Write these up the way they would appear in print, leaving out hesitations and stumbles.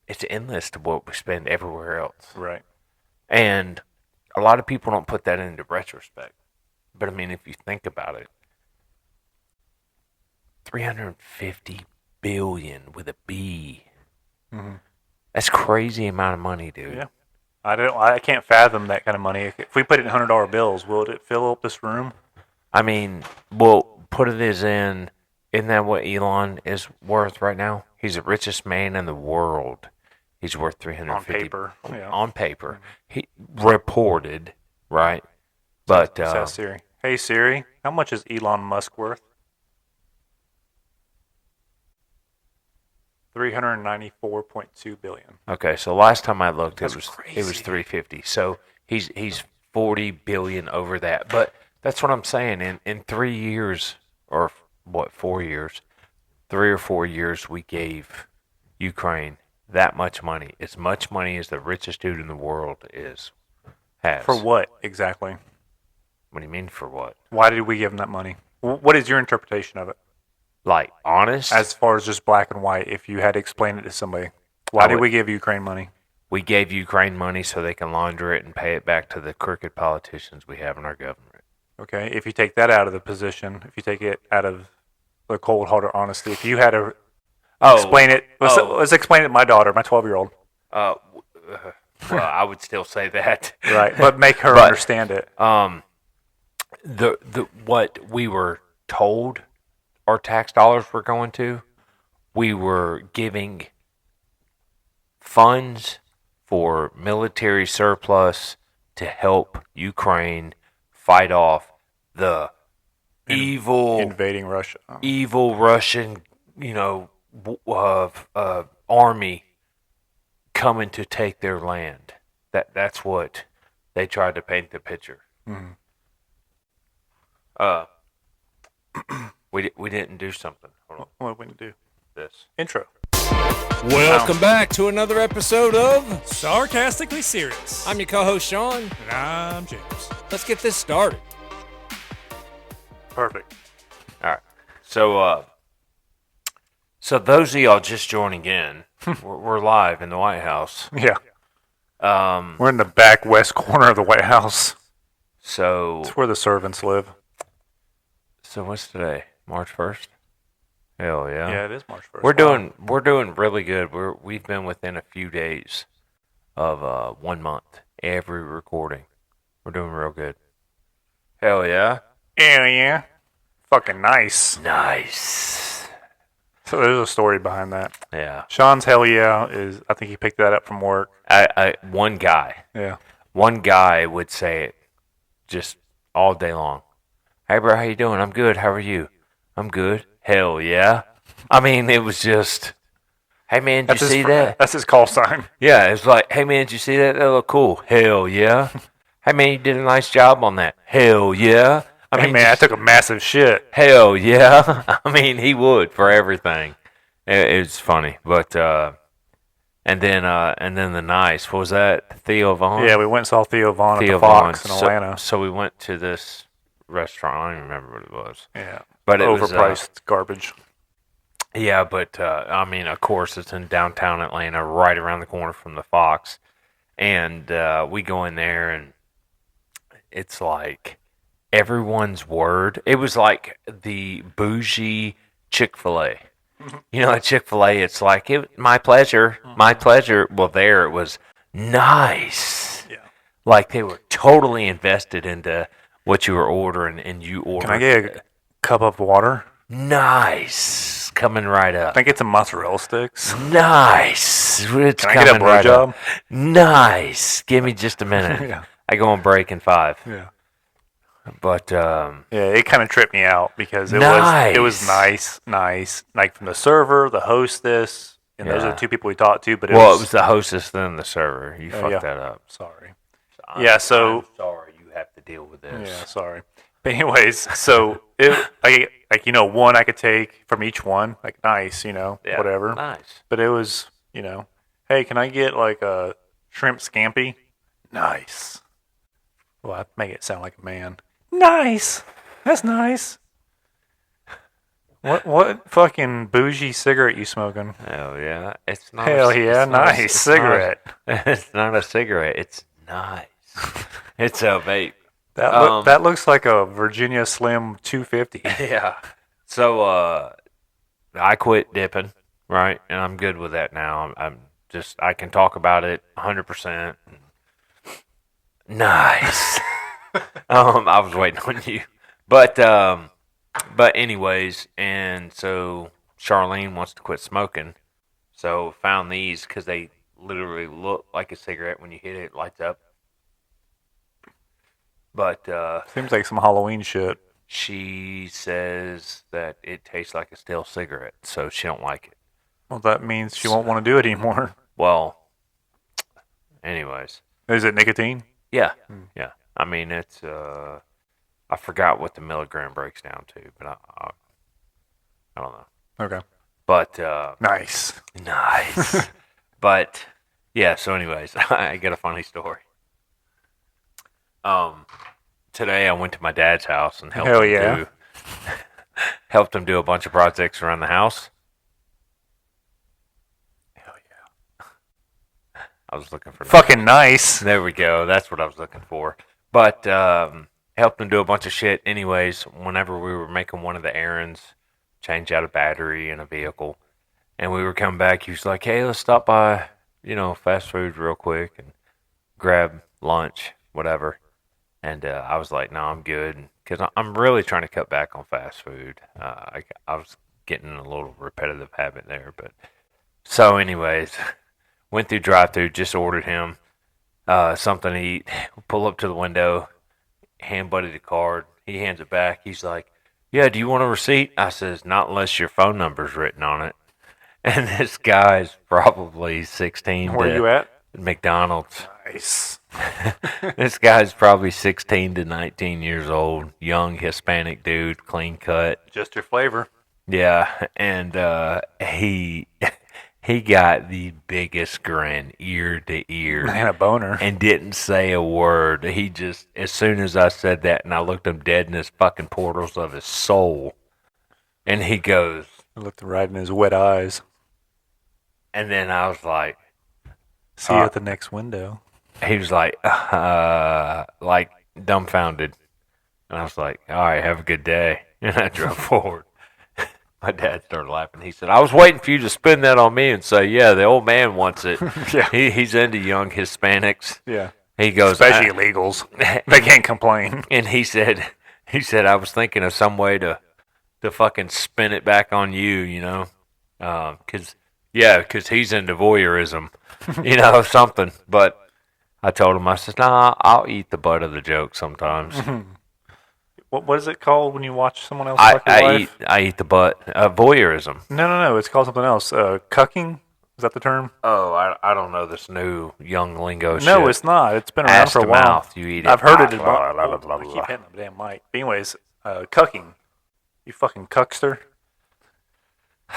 it's endless to what we spend everywhere else. Right. And a lot of people don't put that into retrospect. But I mean, if you think about it, 350 billion with a B. Mm-hmm. That's crazy amount of money, dude. Yeah. I can't fathom that kind of money. If we put it in $100 bills, will it fill up this room? I mean, well, put it as in, isn't that what Elon is worth right now? He's the richest man in the world. He's worth 350 on paper. Yeah. On paper. He reported, right? But Ask Siri. Hey Siri, how much is Elon Musk worth? $394.2 billion. Okay, so last time I looked, That's it was crazy. 350. So he's 40 billion over that. But that's what I'm saying. In 3 years, or what, 4 years, 3 or 4 years, we gave Ukraine that much money, as much money as the richest dude in the world has. For what exactly? What do you mean for what? Why did we give him that money? What is your interpretation of it? Like, honest? As far as just black and white, if you had to explain it to somebody, why did we give Ukraine money? We gave Ukraine money so they can launder it and pay it back to the crooked politicians we have in our government. Okay, if you take that out of the position, if you take it out of the cold-hearted honesty, if you had to explain it, let's explain it to my daughter, my 12-year-old. Well, I would still say that. Right, but make her understand it. The what we were told our tax dollars were going to, we were giving funds for military surplus to help Ukraine fight off the evil invading Russia, evil Russian, army coming to take their land. That's what they tried to paint the picture. Mm-hmm. We didn't do something. Hold on. What did we do? This Intro. Welcome back to another episode of Sarcastically Serious. I'm your co-host Sean. And I'm James. Let's get this started. Perfect. All right. So those of y'all just joining in, we're live in the White House. Yeah. We're in the back west corner of the White House. So it's where the servants live. So what's today? March 1st? Hell yeah. Yeah, it is March 1st. We're doing really good. We've been within a few days of 1 month every recording. We're doing real good. Hell yeah. Hell yeah. Fucking nice. Nice. So there's a story behind that. Yeah. Sean's hell yeah is, I think he picked that up from work. One guy. Yeah. One guy would say it just all day long. Hey, bro, how you doing? I'm good. How are you? I'm good. Hell yeah. I mean, it was just, hey, man, did you see that? That's his call sign. Yeah, it's like, hey, man, did you see that? That looked cool. Hell yeah. Hey, man, you did a nice job on that. Hell yeah. I mean, I took a massive shit. Hell yeah. I mean, he would for everything. It's funny. But, and then the nice, what was that? Theo Vaughn? Yeah, we went and saw Theo Vaughn at the Fox in Atlanta. So we went to this restaurant. I don't even remember what it was. Yeah. But it overpriced was, garbage. Yeah, but I mean, of course, it's in downtown Atlanta, right around the corner from the Fox. And we go in there, and it's like everyone's word. It was like the bougie Chick-fil-A. You know, at Chick-fil-A, it's like, my pleasure, my pleasure. Well, there it was nice. Yeah. Like they were totally invested into what you were ordering, and you ordered. Can I get a cup of water? Nice. Coming right up. Can I get some mozzarella sticks? Nice. It's Can I get a blowjob? Nice. Give me just a minute. Yeah. I go on break in 5. Yeah. But yeah, it kind of tripped me out because it was nice. Like from the server, the hostess, and those are the two people we talked to. But it was the hostess then the server. You fucked that up. Sorry. I'm sorry you have to deal with this. Yeah, sorry. But anyways, so it one I could take from each one, like nice, whatever. Nice. But it was, hey, can I get like a shrimp scampi? Nice. Well, I make it sound like a man. Nice. That's nice. What fucking bougie cigarette you smoking? Hell yeah. It's not Hell yeah, it's not a, nice it's cigarette. It's not a cigarette. It's nice. It's a vape. That looks like a Virginia Slim 250. Yeah. So I quit dipping, right? And I'm good with that now. I'm just I can talk about it 100%. Nice. I was waiting on you. But anyways, and so Charlene wants to quit smoking. So found these cuz they literally look like a cigarette when you hit it, it lights up. But Seems like some Halloween shit. she says that it tastes like a stale cigarette, so she don't like it. Well, that means she won't want to do it anymore. Well, anyways, Is it nicotine? yeah, yeah. I mean, it's I forgot what the milligram breaks down to, but I don't know. Okay. But Nice. nice. But yeah. So, anyways, I got a funny story. Today I went to my dad's house and Hell yeah. helped him do a bunch of projects around the house. Hell yeah. I was looking for Fucking nice. There we go. That's what I was looking for. But helped him do a bunch of shit. Anyways, whenever we were making one of the errands, change out a battery in a vehicle, and we were coming back, he was like, "Hey, let's stop by, fast food real quick and grab lunch, whatever." And I was like, "No, I'm good," because I'm really trying to cut back on fast food. I was getting a little repetitive habit there, but so anyways, went through drive-through, just ordered him something to eat. Pull up to the window, hand Buddy the card. He hands it back. He's like, "Yeah, do you want a receipt?" I says, "Not unless your phone number's written on it." And this guy's probably 16. Where you at? McDonald's. Nice. This guy's probably 16 to 19 years old, young Hispanic dude, clean cut. Just your flavor. Yeah, and he got the biggest grin, ear to ear. Man, a boner. And didn't say a word. He just, as soon as I said that, and I looked him dead in his fucking portals of his soul, and he goes, I looked right in his wet eyes. and then I was like, See you at the next window. he was like dumbfounded. And I was like, all right, have a good day. And I drove forward. My dad started laughing. He said, I was waiting for you to spin that on me and say, yeah, the old man wants it. Yeah. He's into young Hispanics. Yeah. He goes, Especially illegals. They can't complain. and he said, I was thinking of some way to fucking spin it back on you, because he's into voyeurism, something. But I told him, I said, nah, I'll eat the butt of the joke sometimes. What is it called when you watch someone else fuck your wife? I eat the butt. Voyeurism. No. It's called something else. Cucking? Is that the term? Oh, I don't know this new young lingo shit. No, it's not. It's been around Ass for a to while. mouth, you eat it. I've heard it. Blah, I keep hitting the damn mic. But anyways, cucking. You fucking cuckster.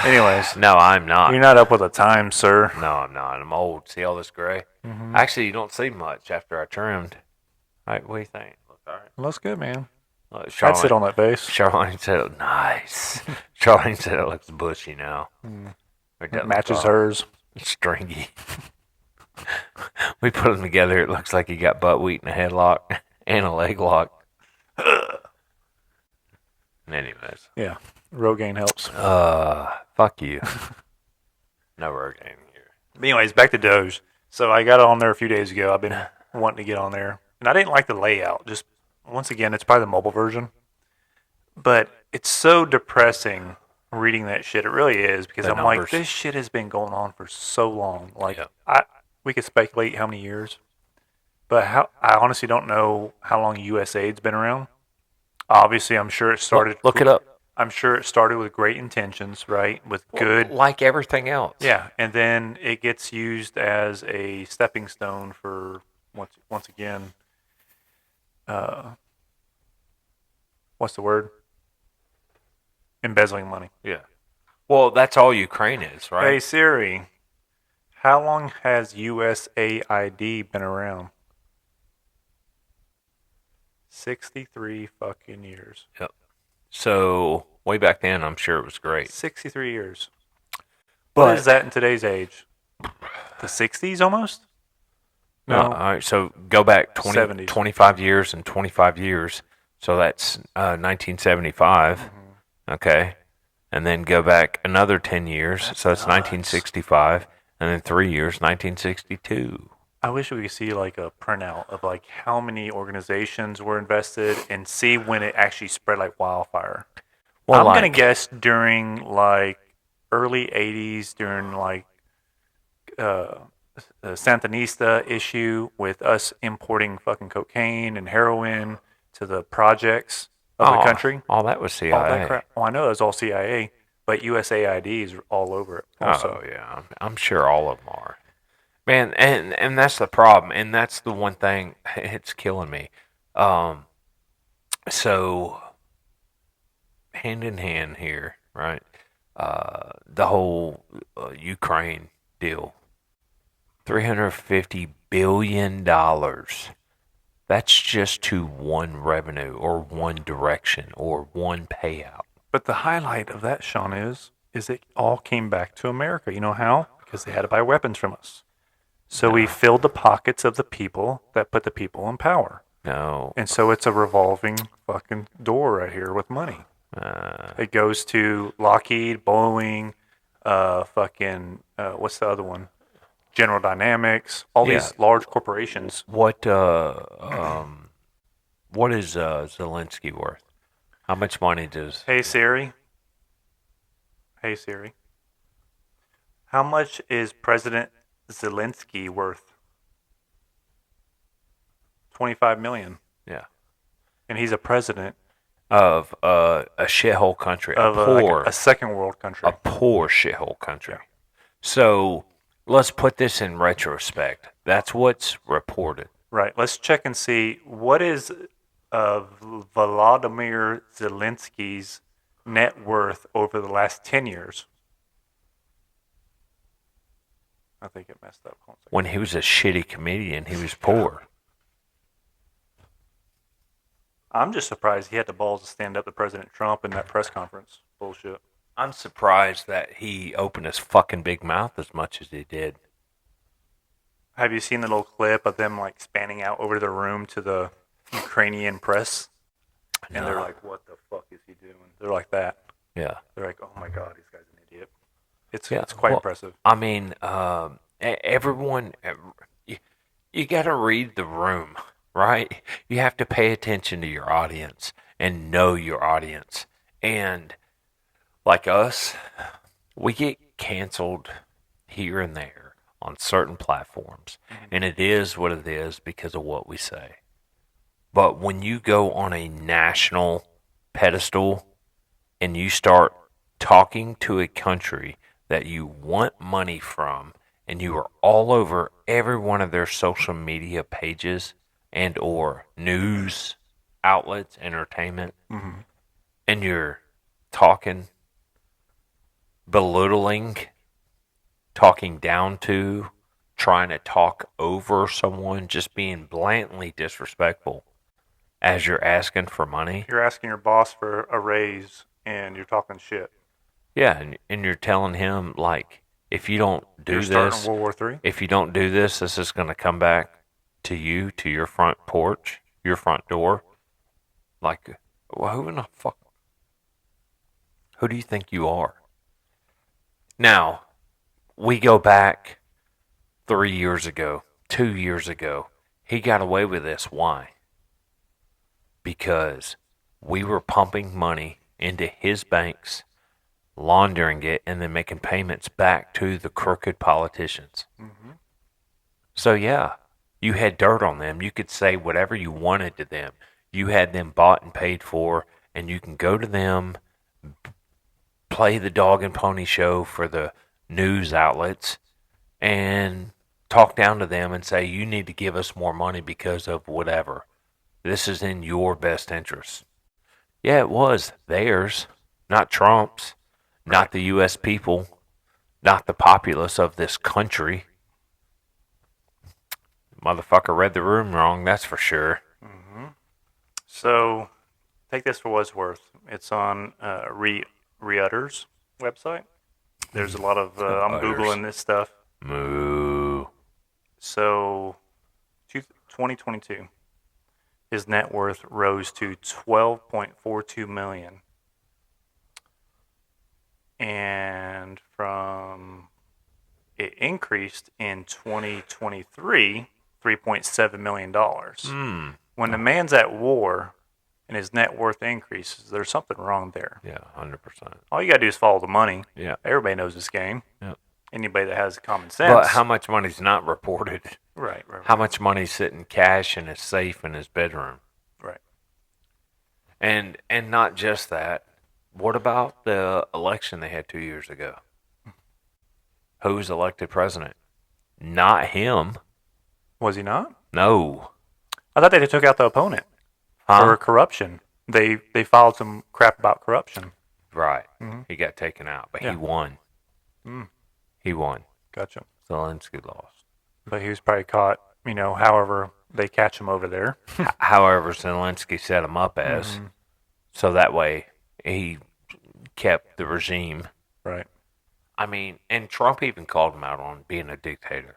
Anyways. No, I'm not. You're not up with the time, sir. No, I'm not. I'm old. See all this gray? Mm-hmm. Actually, you don't see much after I trimmed. All right, what do you think? Look, all right. Looks good, man. Look, I'd sit on that face. Charlene said, nice. Charlene said it looks bushy now. It matches hers. Stringy. We put them together. It looks like he got butt wheat in a headlock and a leg lock. Anyways. Yeah. Rogaine helps. Fuck you. No Rogaine here. But anyways, back to Doge. So I got on there a few days ago. I've been wanting to get on there. And I didn't like the layout. Just, once again, it's probably the mobile version. But it's so depressing reading that shit. It really is. Because I'm like, this shit has been going on for so long. Like, we could speculate how many years. But I honestly don't know how long USAID's been around. Obviously, I'm sure it started... Look it up. I'm sure it started with great intentions, right? With good... Like everything else. Yeah, and then it gets used as a stepping stone for, once again, what's the word? Embezzling money. Yeah. Well, that's all Ukraine is, right? Hey, Siri, how long has USAID been around? 63 fucking years. Yep. So way back then, I'm sure it was great. 63 years. But What is that in today's age? The 60s almost? no, all right. So go back 70s. 25 years and 25 years. So that's 1975. Okay. And then go back another 10 years. So that's 1965. And then 3 years, 1962. I wish we could see like a printout of like how many organizations were invested and see when it actually spread like wildfire. Well, I'm like, gonna guess during like early '80s, during like the Sandinista issue with us importing fucking cocaine and heroin to the projects of the country. All that was CIA. All that crap. Well, I know it was all CIA, but USAID is all over it. Also. Oh yeah, I'm sure all of them are. Man, and that's the problem, and that's the one thing it's killing me. So hand in hand here, right? The whole Ukraine deal, $350 billion. That's just to one revenue or one direction or one payout. But the highlight of that, Sean, is it all came back to America. You know how? Because they had to buy weapons from us. So we filled the pockets of the people that put the people in power. No. And so it's a revolving fucking door right here with money. It goes to Lockheed, Boeing, what's the other one? General Dynamics, all these large corporations. What is Zelenskyy worth? How much money does... Hey Siri. How much is President Zelenskyy worth? 25 million. Yeah. And he's a president of a shithole country, of a second world country. A poor shithole country. Yeah. So let's put this in retrospect. That's what's reported. Right. Let's check and see what is Volodymyr Zelensky's net worth over the last 10 years. I think it messed up. When he was a shitty comedian, he was poor. I'm just surprised he had the balls to stand up to President Trump in that press conference. Bullshit. I'm surprised that he opened his fucking big mouth as much as he did. Have you seen the little clip of them like spanning out over the room to the Ukrainian press? No. And they're like, what the fuck is he doing? They're like that. Yeah. They're like, oh my God, this guy's an idiot. It's quite impressive. I mean, everyone, you got to read the room, right? You have to pay attention to your audience and know your audience. And like us, we get canceled here and there on certain platforms. And it is what it is because of what we say. But when you go on a national pedestal and you start talking to a country that you want money from, and you are all over every one of their social media pages and or news outlets, entertainment, and you're talking, belittling, talking down to, trying to talk over someone, just being blatantly disrespectful as you're asking for money. You're asking your boss for a raise, and you're talking shit. Yeah, and you're telling him, like, if you don't do you're this, World War III? If you don't do this, this is going to come back to you, to your front porch, your front door. Like, well, who in the fuck? Who do you think you are? Now, we go back 3 years ago, 2 years ago. He got away with this. Why? Because we were pumping money into his banks, laundering it, and then making payments back to the crooked politicians. So yeah, you had dirt on them. You could say whatever you wanted to them. You had them bought and paid for, and you can go to them, play the dog and pony show for the news outlets, and talk down to them and say, you need to give us more money because of whatever. This is in your best interest. Yeah, it was theirs, not Trump's. Not the U.S. people, not the populace of this country. Motherfucker read the room wrong, that's for sure. So, take this for what it's worth. It's on Reuters website. There's a lot of I'm Googling this stuff. Moo. So, 2022, his net worth rose to $12.42 million, and it increased in 2023, $3.7 million. When the man's at war and his net worth increases, there's something wrong there. Yeah, 100%. All you got to do is follow the money. Yeah. Everybody knows this game. Yeah. Anybody that has common sense. But how much money's not reported? Right. How much money's sitting cash in his safe in his bedroom? Right. And not just that. What about the election they had 2 years ago? Who's elected president? Not him. Was he not? No. I thought they took out the opponent for corruption. They filed some crap about corruption. Right. He got taken out, but he won. He won. Gotcha. Zelenskyy lost. But he was probably caught, however they catch him over there. However, Zelenskyy set him up as, so that way he kept the regime. Right. I mean, and Trump even called him out on being a dictator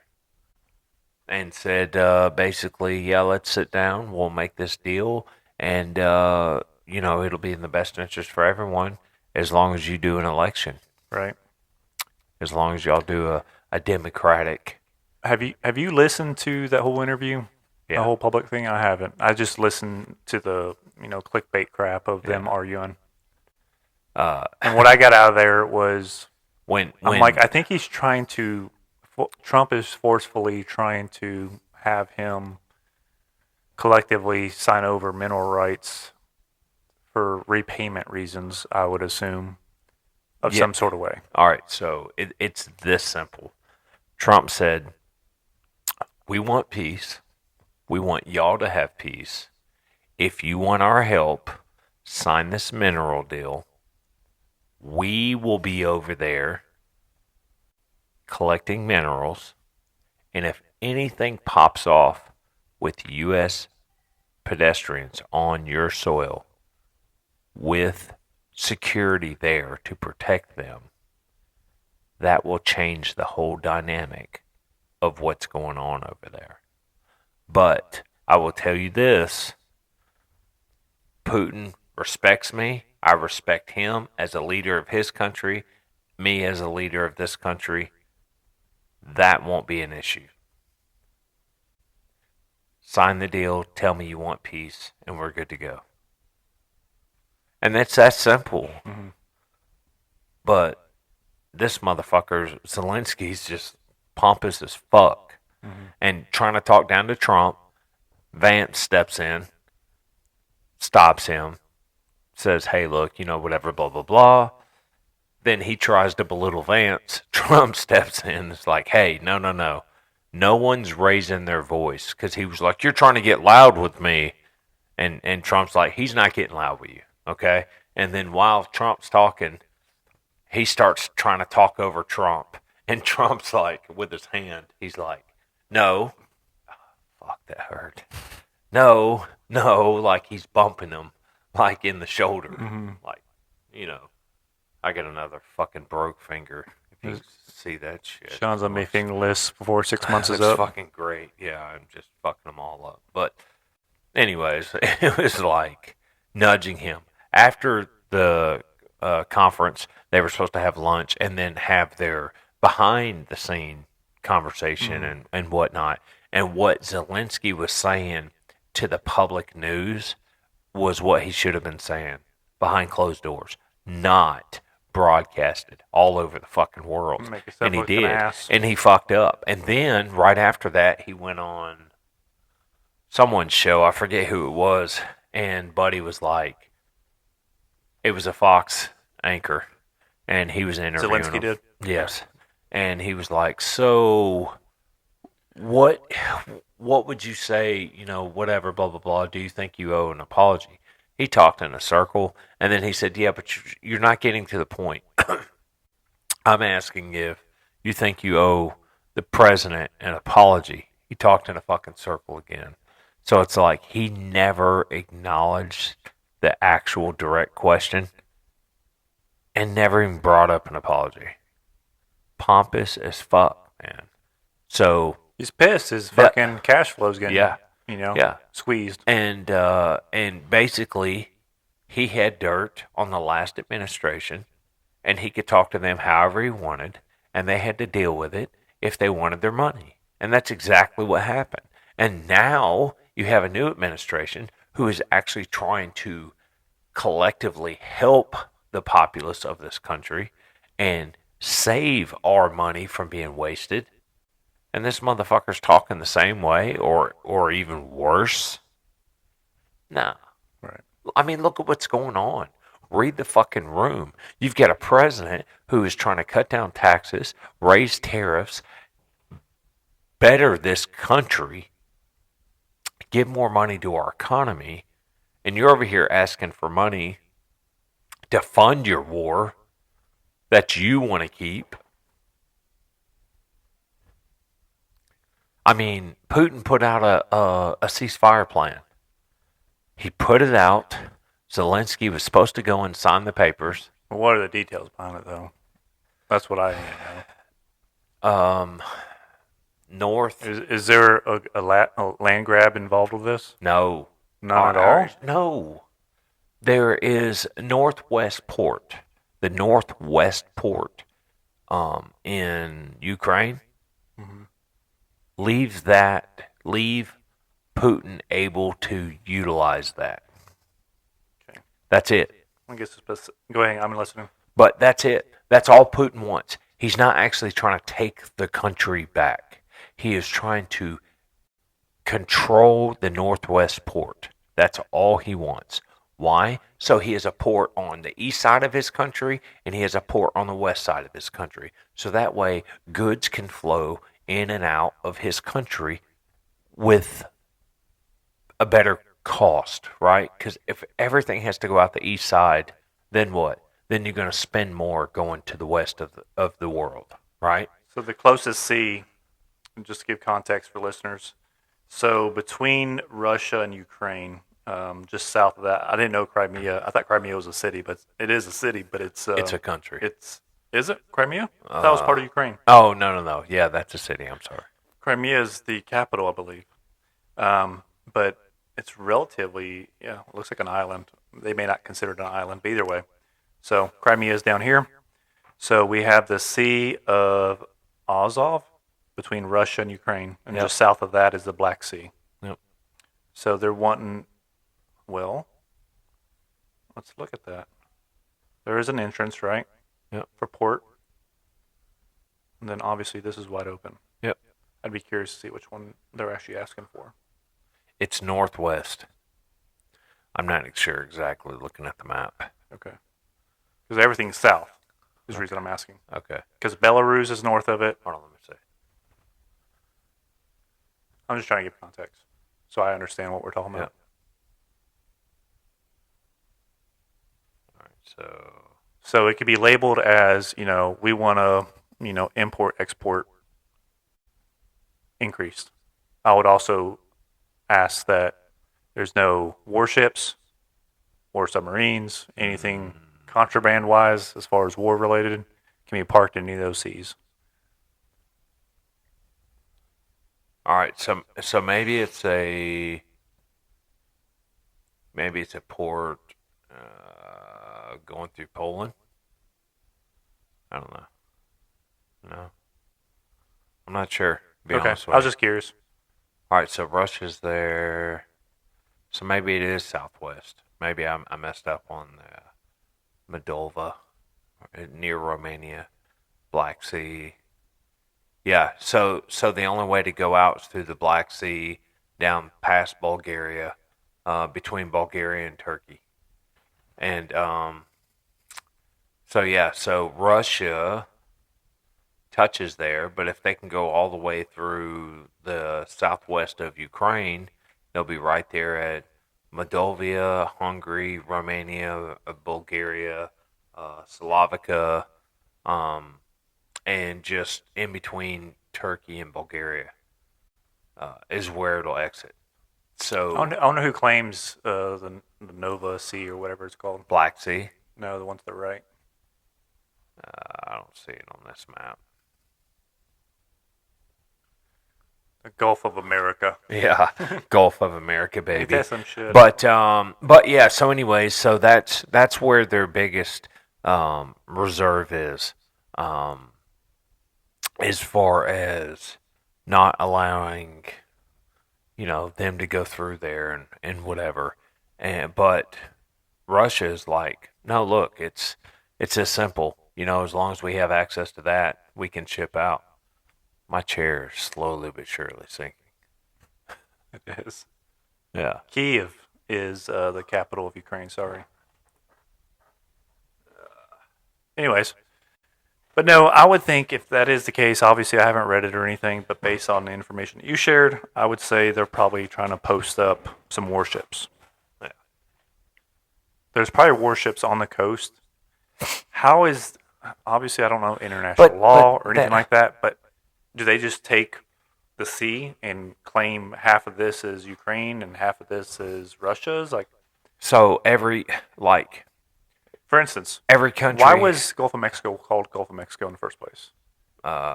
and said, basically, yeah, let's sit down, we'll make this deal, and, it'll be in the best interest for everyone as long as you do an election. Right. As long as y'all do a democratic. Have you listened to that whole interview? Yeah. The whole public thing? I haven't. I just listened to the, clickbait crap of them arguing. And what I got out of there was, when I'm like, I think he's trying to, Trump is forcefully trying to have him collectively sign over mineral rights for repayment reasons, I would assume, of some sort of way. All right, so it's this simple. Trump said, we want peace. We want y'all to have peace. If you want our help, sign this mineral deal. We will be over there collecting minerals, and if anything pops off with U.S. pedestrians on your soil with security there to protect them, that will change the whole dynamic of what's going on over there. But I will tell you this, Putin respects me. I respect him as a leader of his country, me as a leader of this country. That won't be an issue. Sign the deal, tell me you want peace, and we're good to go. And it's that simple. But this motherfucker, Zelensky's just pompous as fuck. And trying to talk down to Trump. Vance steps in, stops him, says, hey, look, whatever, blah, blah, blah. Then he tries to belittle Vance. Trump steps in. It's like, hey, no. No one's raising their voice. Because he was like, you're trying to get loud with me. And Trump's like, he's not getting loud with you. Okay? And then while Trump's talking, he starts trying to talk over Trump. And Trump's like, with his hand, he's like, no. Fuck, that hurt. No. Like he's bumping him, like in the shoulder. Like, I got another fucking broke finger. If you see that shit. Sean's on me fingerless before 6 months is That's up. fucking great. Yeah, I'm just fucking them all up. But anyways, it was like nudging him. After the conference, they were supposed to have lunch and then have their behind-the-scene conversation and whatnot. And what Zelenskyy was saying to the public news was what he should have been saying behind closed doors, not broadcasted all over the fucking world. And he did. And he fucked up. And then right after that, he went on someone's show. I forget who it was. And Buddy was like, it was a Fox anchor. And he was interviewing Zelenskyy him. did? Yes. And he was like, so what would you say, whatever, blah, blah, blah, do you think you owe an apology? He talked in a circle, and then he said, yeah, but you're not getting to the point. I'm asking if you think you owe the president an apology. He talked in a fucking circle again. So it's like he never acknowledged the actual direct question and never even brought up an apology. Pompous as fuck, man. So He's pissed. His That- fucking cash flow's getting, yeah, yeah. squeezed. And basically, he had dirt on the last administration, and he could talk to them however he wanted, and they had to deal with it if they wanted their money. And that's exactly what happened. And now you have a new administration who is actually trying to collectively help the populace of this country and save our money from being wasted. And this motherfucker's talking the same way or even worse. No. Right. I mean, look at what's going on. Read the fucking room. You've got a president who is trying to cut down taxes, raise tariffs, better this country, give more money to our economy, and you're over here asking for money to fund your war that you want to keep. I mean, Putin put out a ceasefire plan. He put it out. Zelenskyy was supposed to go and sign the papers. What are the details behind it, though? That's what I need to know. North. Is there a land grab involved with this? No. None at all? No. There is Northwest Port, the Northwest Port in Ukraine. Mm-hmm. Leave Putin able to utilize that. Okay. That's it. I guess go ahead. I'm listening. But that's it. That's all Putin wants. He's not actually trying to take the country back. He is trying to control the Northwest Port. That's all he wants. Why? So he has a port on the east side of his country and he has a port on the west side of his country. So that way goods can flow in and out of his country with a better cost, right? Because if everything has to go out the east side, then what? Then you're going to spend more going to the west of the world, right? So the closest sea, just to give context for listeners, so between Russia and Ukraine, just south of that, I didn't know Crimea. I thought Crimea was a city, but it is a city, but it's a country. Is it Crimea? I thought it was part of Ukraine. Oh, no. Yeah, that's a city. I'm sorry. Crimea is the capital, I believe. But it's relatively, it looks like an island. They may not consider it an island, but either way. So Crimea is down here. So we have the Sea of Azov between Russia and Ukraine, and just south of that is the Black Sea. Yep. So they're wanting, well, let's look at that. There is an entrance, right? Yep. For port. And then obviously this is wide open. Yep. I'd be curious to see which one they're actually asking for. It's northwest. I'm not sure exactly looking at the map. Okay. Because everything's south is the reason I'm asking. Okay. Because Belarus is north of it. Hold on, let me see. I'm just trying to give context so I understand what we're talking about. All right, So it could be labeled as, we want to, import, export increased. I would also ask that there's no warships or submarines, anything contraband-wise as far as war-related can be parked in any of those seas. all right, so maybe it's a port going through Poland. I don't know. No, I'm not sure. To be Okay, honest with I was you. just curious. All right, so Russia's there. So maybe it is southwest. Maybe I messed up on Moldova, near Romania, Black Sea. Yeah, so the only way to go out is through the Black Sea, down past Bulgaria, between Bulgaria and Turkey. And so Russia touches there, but if they can go all the way through the southwest of Ukraine, they'll be right there at Moldova, Hungary, Romania, Bulgaria, Slovakia, and just in between Turkey and Bulgaria is where it'll exit. So I don't know who claims the Nova Sea or whatever it's called. Black Sea. No, the one to the right. I don't see it on this map. The Gulf of America. Yeah, Gulf of America, baby. That's some shit. But yeah. So anyways, so that's where their biggest reserve is, as far as not allowing, them to go through there and whatever. But Russia is like, no, look, it's as simple. As long as we have access to that, we can ship out. My chair is slowly but surely sinking. It is. Yeah. Kiev is the capital of Ukraine. Sorry. Anyways, but no, I would think if that is the case, obviously I haven't read it or anything, but based on the information that you shared, I would say they're probably trying to post up some warships. Yeah. There's probably warships on the coast. How is, obviously I don't know international law or anything like that, but do they just take the sea and claim half of this is Ukraine and half of this is Russia's? So for instance, every country. why was Gulf of Mexico called Gulf of Mexico in the first place?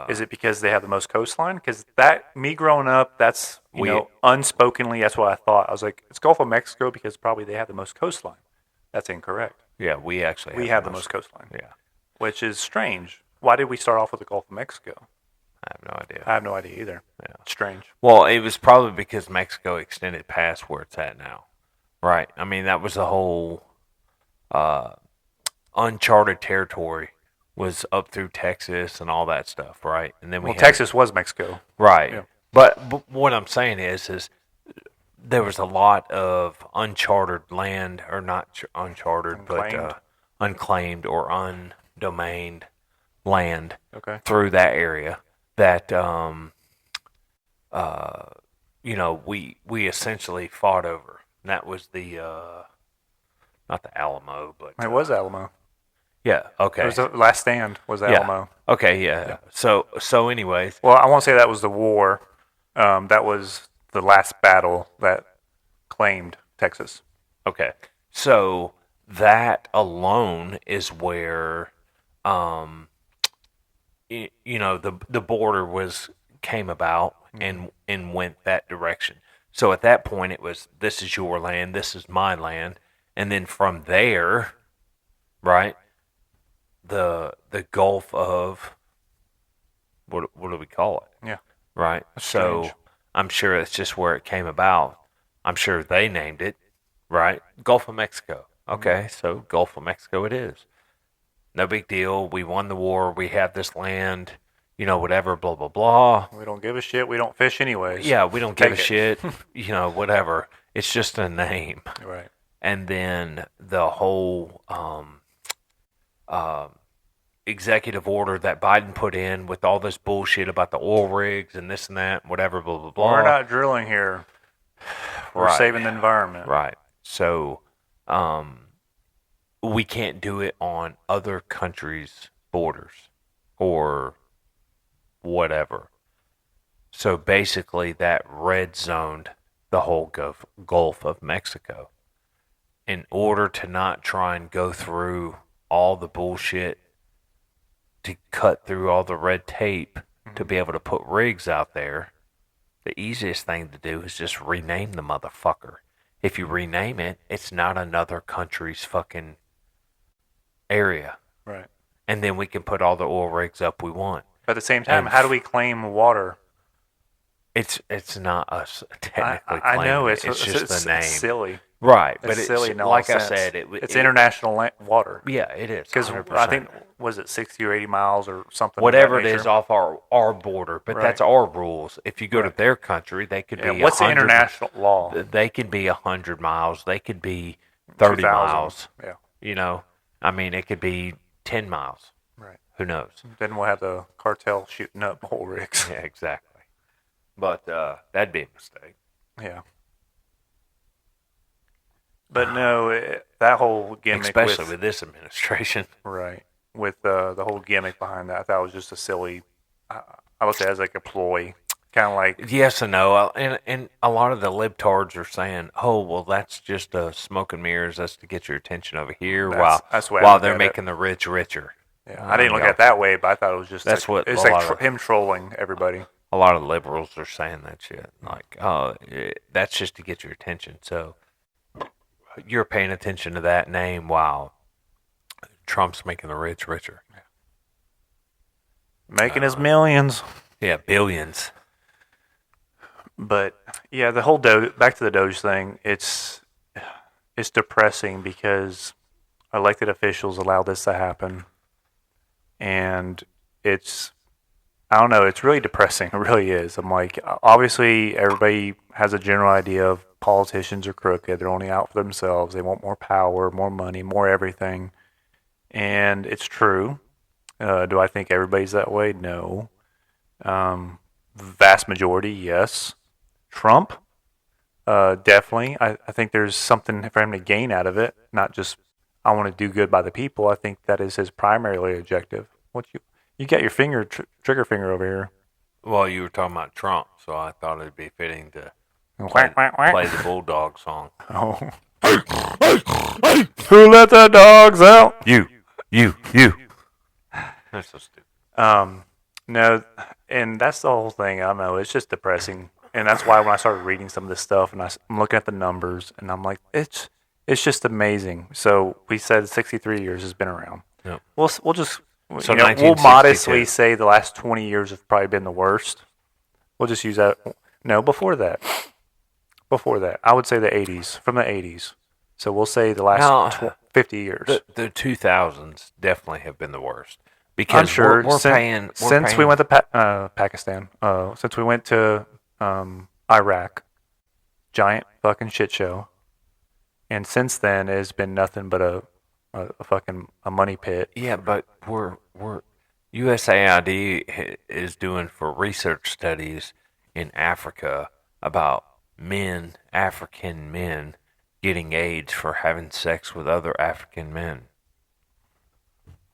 Is it because they have the most coastline? Because me growing up, that's unspokenly, that's what I thought. I was like, it's Gulf of Mexico because probably they have the most coastline. That's incorrect. Yeah, we actually have the most coastline. Yeah, which is strange. Why did we start off with the Gulf of Mexico? I have no idea. I have no idea either. Yeah, strange. Well, it was probably because Mexico extended past where it's at now, right? I mean, that was the whole uncharted territory was up through Texas and all that stuff, right? And then Texas was Mexico, right? Yeah. But what I'm saying is there was a lot of uncharted land, or not uncharted, but unclaimed or undomained land through that area that we essentially fought over. And that was the not the Alamo, but it was Alamo. Yeah. Okay. It was the last stand was Alamo. Okay. Yeah. So anyways. Well, I won't say that was the war. That was the last battle that claimed Texas. Okay. So that alone is where, the border came about and went that direction. So at that point, it was, this is your land, this is my land, and then from there, right, the Gulf of, what do we call it? Yeah. Right. That's so strange. I'm sure it's just where it came about. I'm sure they named it, right? Gulf of Mexico. Okay, so Gulf of Mexico it is. No big deal. We won the war. We have this land, whatever, blah, blah, blah. We don't give a shit. We don't fish anyways. Yeah, we don't give a Take it. shit, whatever. It's just a name. Right. And then the whole executive order that Biden put in with all this bullshit about the oil rigs and this and that, whatever, blah, blah, blah. We're not drilling here. We're saving the environment. Right. So we can't do it on other countries' borders or whatever. So basically that red zoned the whole Gulf of Mexico in order to not try and go through all the bullshit, to cut through all the red tape to be able to put rigs out there. The easiest thing to do is just rename the motherfucker. If you rename it, it's not another country's fucking area. Right. And then we can put all the oil rigs up we want. But at the same time, how do we claim water? It's not us technically I claiming know it. It's just the name. It's silly. Right. It's But it's silly in all like sense. I said, it's international water. Yeah, it is. Because 100%. I think, was it 60 or 80 miles or something? Whatever of that it nature? is off our border, but Right. that's our rules. If you go to their country, they could be what's the 100 international law? They could be 100 miles. They could be 30 2,000. miles. Yeah. I mean, it could be 10 miles. Right. Who knows? Then we'll have the cartel shooting up oil rigs. Yeah, exactly. But that'd be a mistake. Yeah. But no, that whole gimmick, especially with this administration. right, with the whole gimmick behind that, I thought it was just a silly. I would say as like a ploy. Kind of like, yes and no. And a lot of the libtards are saying, "Oh, well, that's just smoke and mirrors. That's to get your attention over here, that's the way I while look they're at making the rich richer." yeah, I didn't look at it that way, but I thought it was just That's what it's a like lot of him trolling everybody. a lot of liberals are saying that shit. Like, oh, that's just to get your attention. So you're paying attention to that name while Trump's making the rich richer. Making his millions. Yeah, billions. But yeah, the whole back to the Doge thing, it's depressing because elected officials allow this to happen, and I don't know, it's really depressing. It really is. I'm like, obviously everybody has a general idea of politicians are crooked. They're only out for themselves. They want more power, more money, more everything, and it's true. Do I think everybody's that way? No. Vast majority, yes. Trump, definitely. I think there's something for him to gain out of it, not just I want to do good by the people. I think that is his primary objective. You got your trigger finger over here. Well, you were talking about Trump, so I thought it'd be fitting to play the Bulldog song. Oh. Who let the dogs out? You. That's so stupid. No, and that's the whole thing. I don't know. It's just depressing. And that's why when I started reading some of this stuff and I'm looking at the numbers and I'm like, it's just amazing. So we said 63 years has been around. Yep. We'll just So we'll modestly say the last 20 years have probably been the worst. We'll just use that. No, before that, I would say the 80s, from the 80s. So we'll say the last 50 years. The 2000s definitely have been the worst. Because I'm sure we're paying. Since we went to Pakistan, since we went to Iraq, giant fucking shit show. And since then, it's been nothing but a fucking money pit. Yeah, but we're USAID is doing for research studies in Africa about African men getting AIDS for having sex with other African men.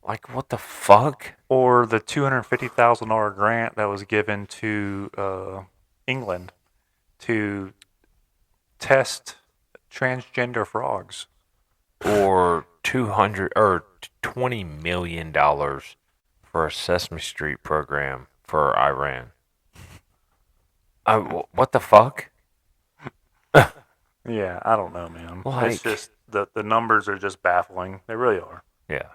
Like, what the fuck? Or the $250,000 grant that was given to England to test transgender frogs. Or $20 million for a Sesame Street program for Iran. What the fuck? Yeah, I don't know, man. Like, it's just the numbers are just baffling. They really are. Yeah.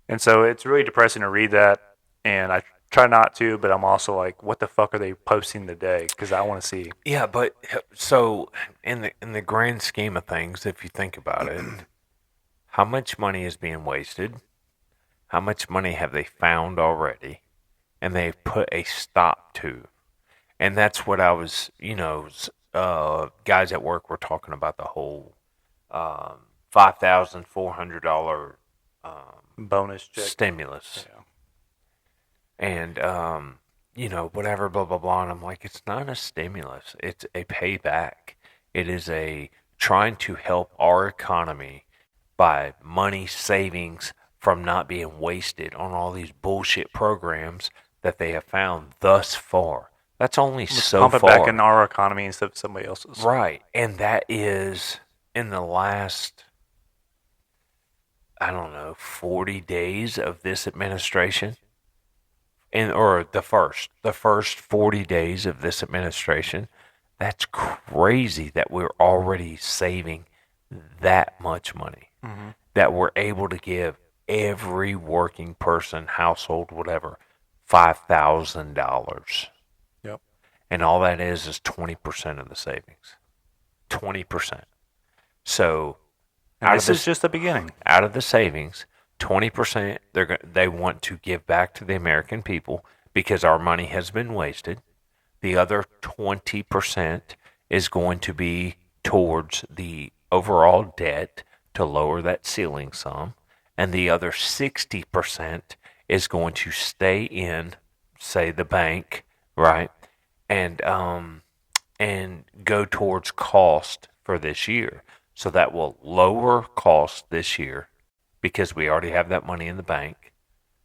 And so it's really depressing to read that, and I try not to, but I'm also like, what the fuck are they posting today? Because I want to see. Yeah, but so in the grand scheme of things, if you think about it, how much money is being wasted? How much money have they found already? And they've put a stop to. And that's what I was, guys at work were talking about the whole $5,400 bonus check. stimulus. Yeah. And, whatever, blah, blah, blah. And I'm like, it's not a stimulus. It's a payback. It is a trying to help our economy by money savings from not being wasted on all these bullshit programs that they have found thus far. That's only so pump far. It back in our economy instead of somebody else's. Right. And that is in the last, 40 days of this administration. Or the first 40 days of this administration. That's crazy that we're already saving that much money. Mm-hmm. That we're able to give every working person, household, whatever, $5,000. Yep. And all that is 20% of the savings. 20%. So, this is just the beginning. Out of the savings, 20% they want to give back to the American people because our money has been wasted. The other 20% is going to be towards the overall debt to lower that ceiling sum, and the other 60% is going to stay in, say, the bank, right, and go towards cost for this year. So that will lower cost this year because we already have that money in the bank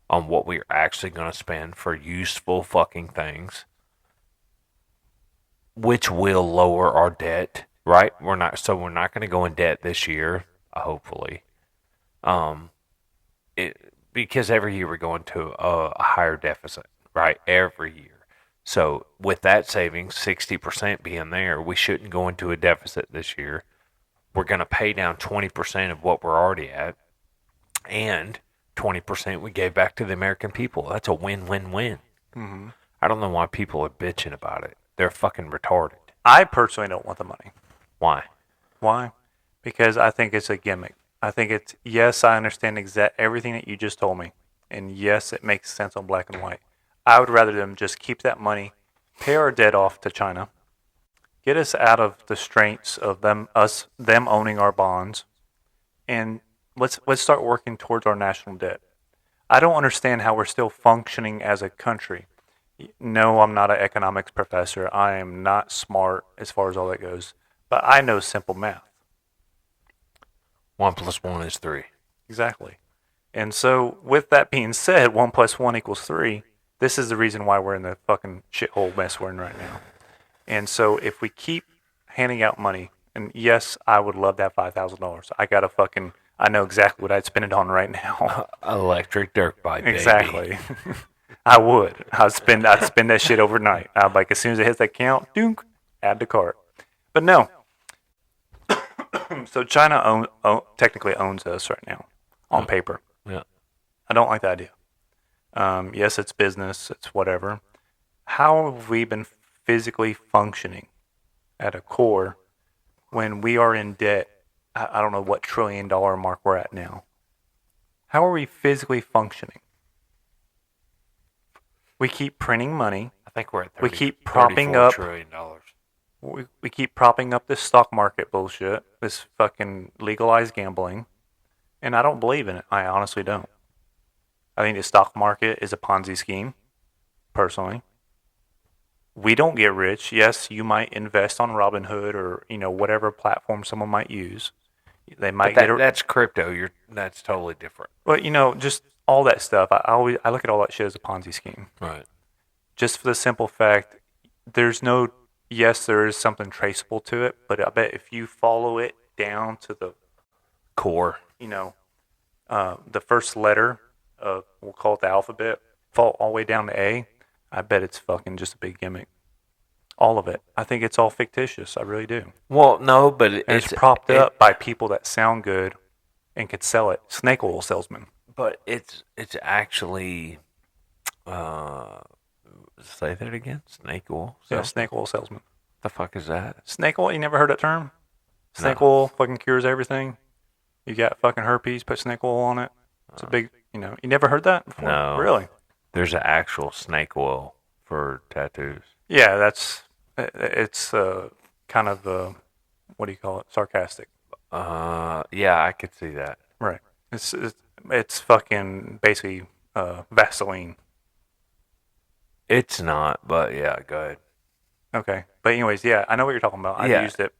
on what we're actually going to spend for useful fucking things. which will lower our debt, right? We're not going to go in debt this year, hopefully. Because every year we're going to a higher deficit, right? Every year. So with that savings, 60% being there, we shouldn't go into a deficit this year. We're going to pay down 20% of what we're already at, and 20% we gave back to the American people. That's a win-win-win. Mm-hmm. I don't know why people are bitching about it. They're fucking retarded. I personally don't want the money. Why? Why? Because I think it's a gimmick. I think it's, yes, I understand everything that you just told me. And yes, it makes sense on black and white. I would rather them just keep that money, pay our debt off to China, get us out of the straits of them owning our bonds, and let's start working towards our national debt. I don't understand how we're still functioning as a country. No, I'm not an economics professor. I am not smart as far as all that goes. But I know simple math. 1 + 1 is 3. Exactly. And so, with that being said, 1 + 1 = 3. This is the reason why we're in the fucking shithole mess we're in right now. And so, if we keep handing out money, and yes, I would love that $5,000. I know exactly what I'd spend it on right now. Electric dirt bike, baby. Exactly. I would. I'd spend that shit overnight. I'd like, as soon as it hits that count, dunk, add to cart. But no. So China technically owns us right now, on paper. Yeah. I don't like the idea. Yes, it's business. It's whatever. How have we been physically functioning at a core when we are in debt? I don't know what $1 trillion mark we're at now. How are we physically functioning? We keep printing money. I think we're at 30, we keep propping $34 up trillion. We keep propping up this stock market bullshit, this fucking legalized gambling, and I don't believe in it. I honestly don't. I think the stock market is a Ponzi scheme, personally. We don't get rich. Yes, you might invest on Robinhood or whatever platform someone might use. They might that's crypto. That's totally different. But just all that stuff. I look at all that shit as a Ponzi scheme. Right. Just for the simple fact, there's no. Yes, there is something traceable to it, but I bet if you follow it down to the core, the first letter of, we'll call it the alphabet, fall all the way down to A, I bet it's fucking just a big gimmick. All of it. I think it's all fictitious. I really do. Well, no, but it's propped up by people that sound good and could sell it. Snake oil salesman. But it's actually. Say that again. Snake oil. Yeah, snake oil salesman. The fuck is that? Snake oil. You never heard that term? Snake oil fucking cures everything. You got fucking herpes. Put snake oil on it. It's a big. You never heard that before? No. Really? There's an actual snake oil for tattoos. Yeah, it's kind of what do you call it? Sarcastic. Yeah, I could see that. Right. It's fucking basically Vaseline. It's not, but yeah, go ahead. Okay. But anyways, yeah, I know what you're talking about. I've Yeah. used it.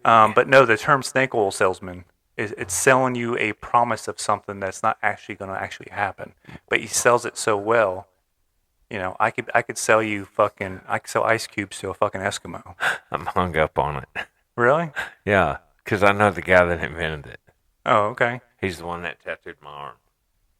But no, the term snake oil salesman it's selling you a promise of something that's not actually going to actually happen. But he sells it so well. I could sell ice cubes to a fucking Eskimo. I'm hung up on it. Really? Yeah, because I know the guy that invented it. Oh, okay. He's the one that tattooed my arm.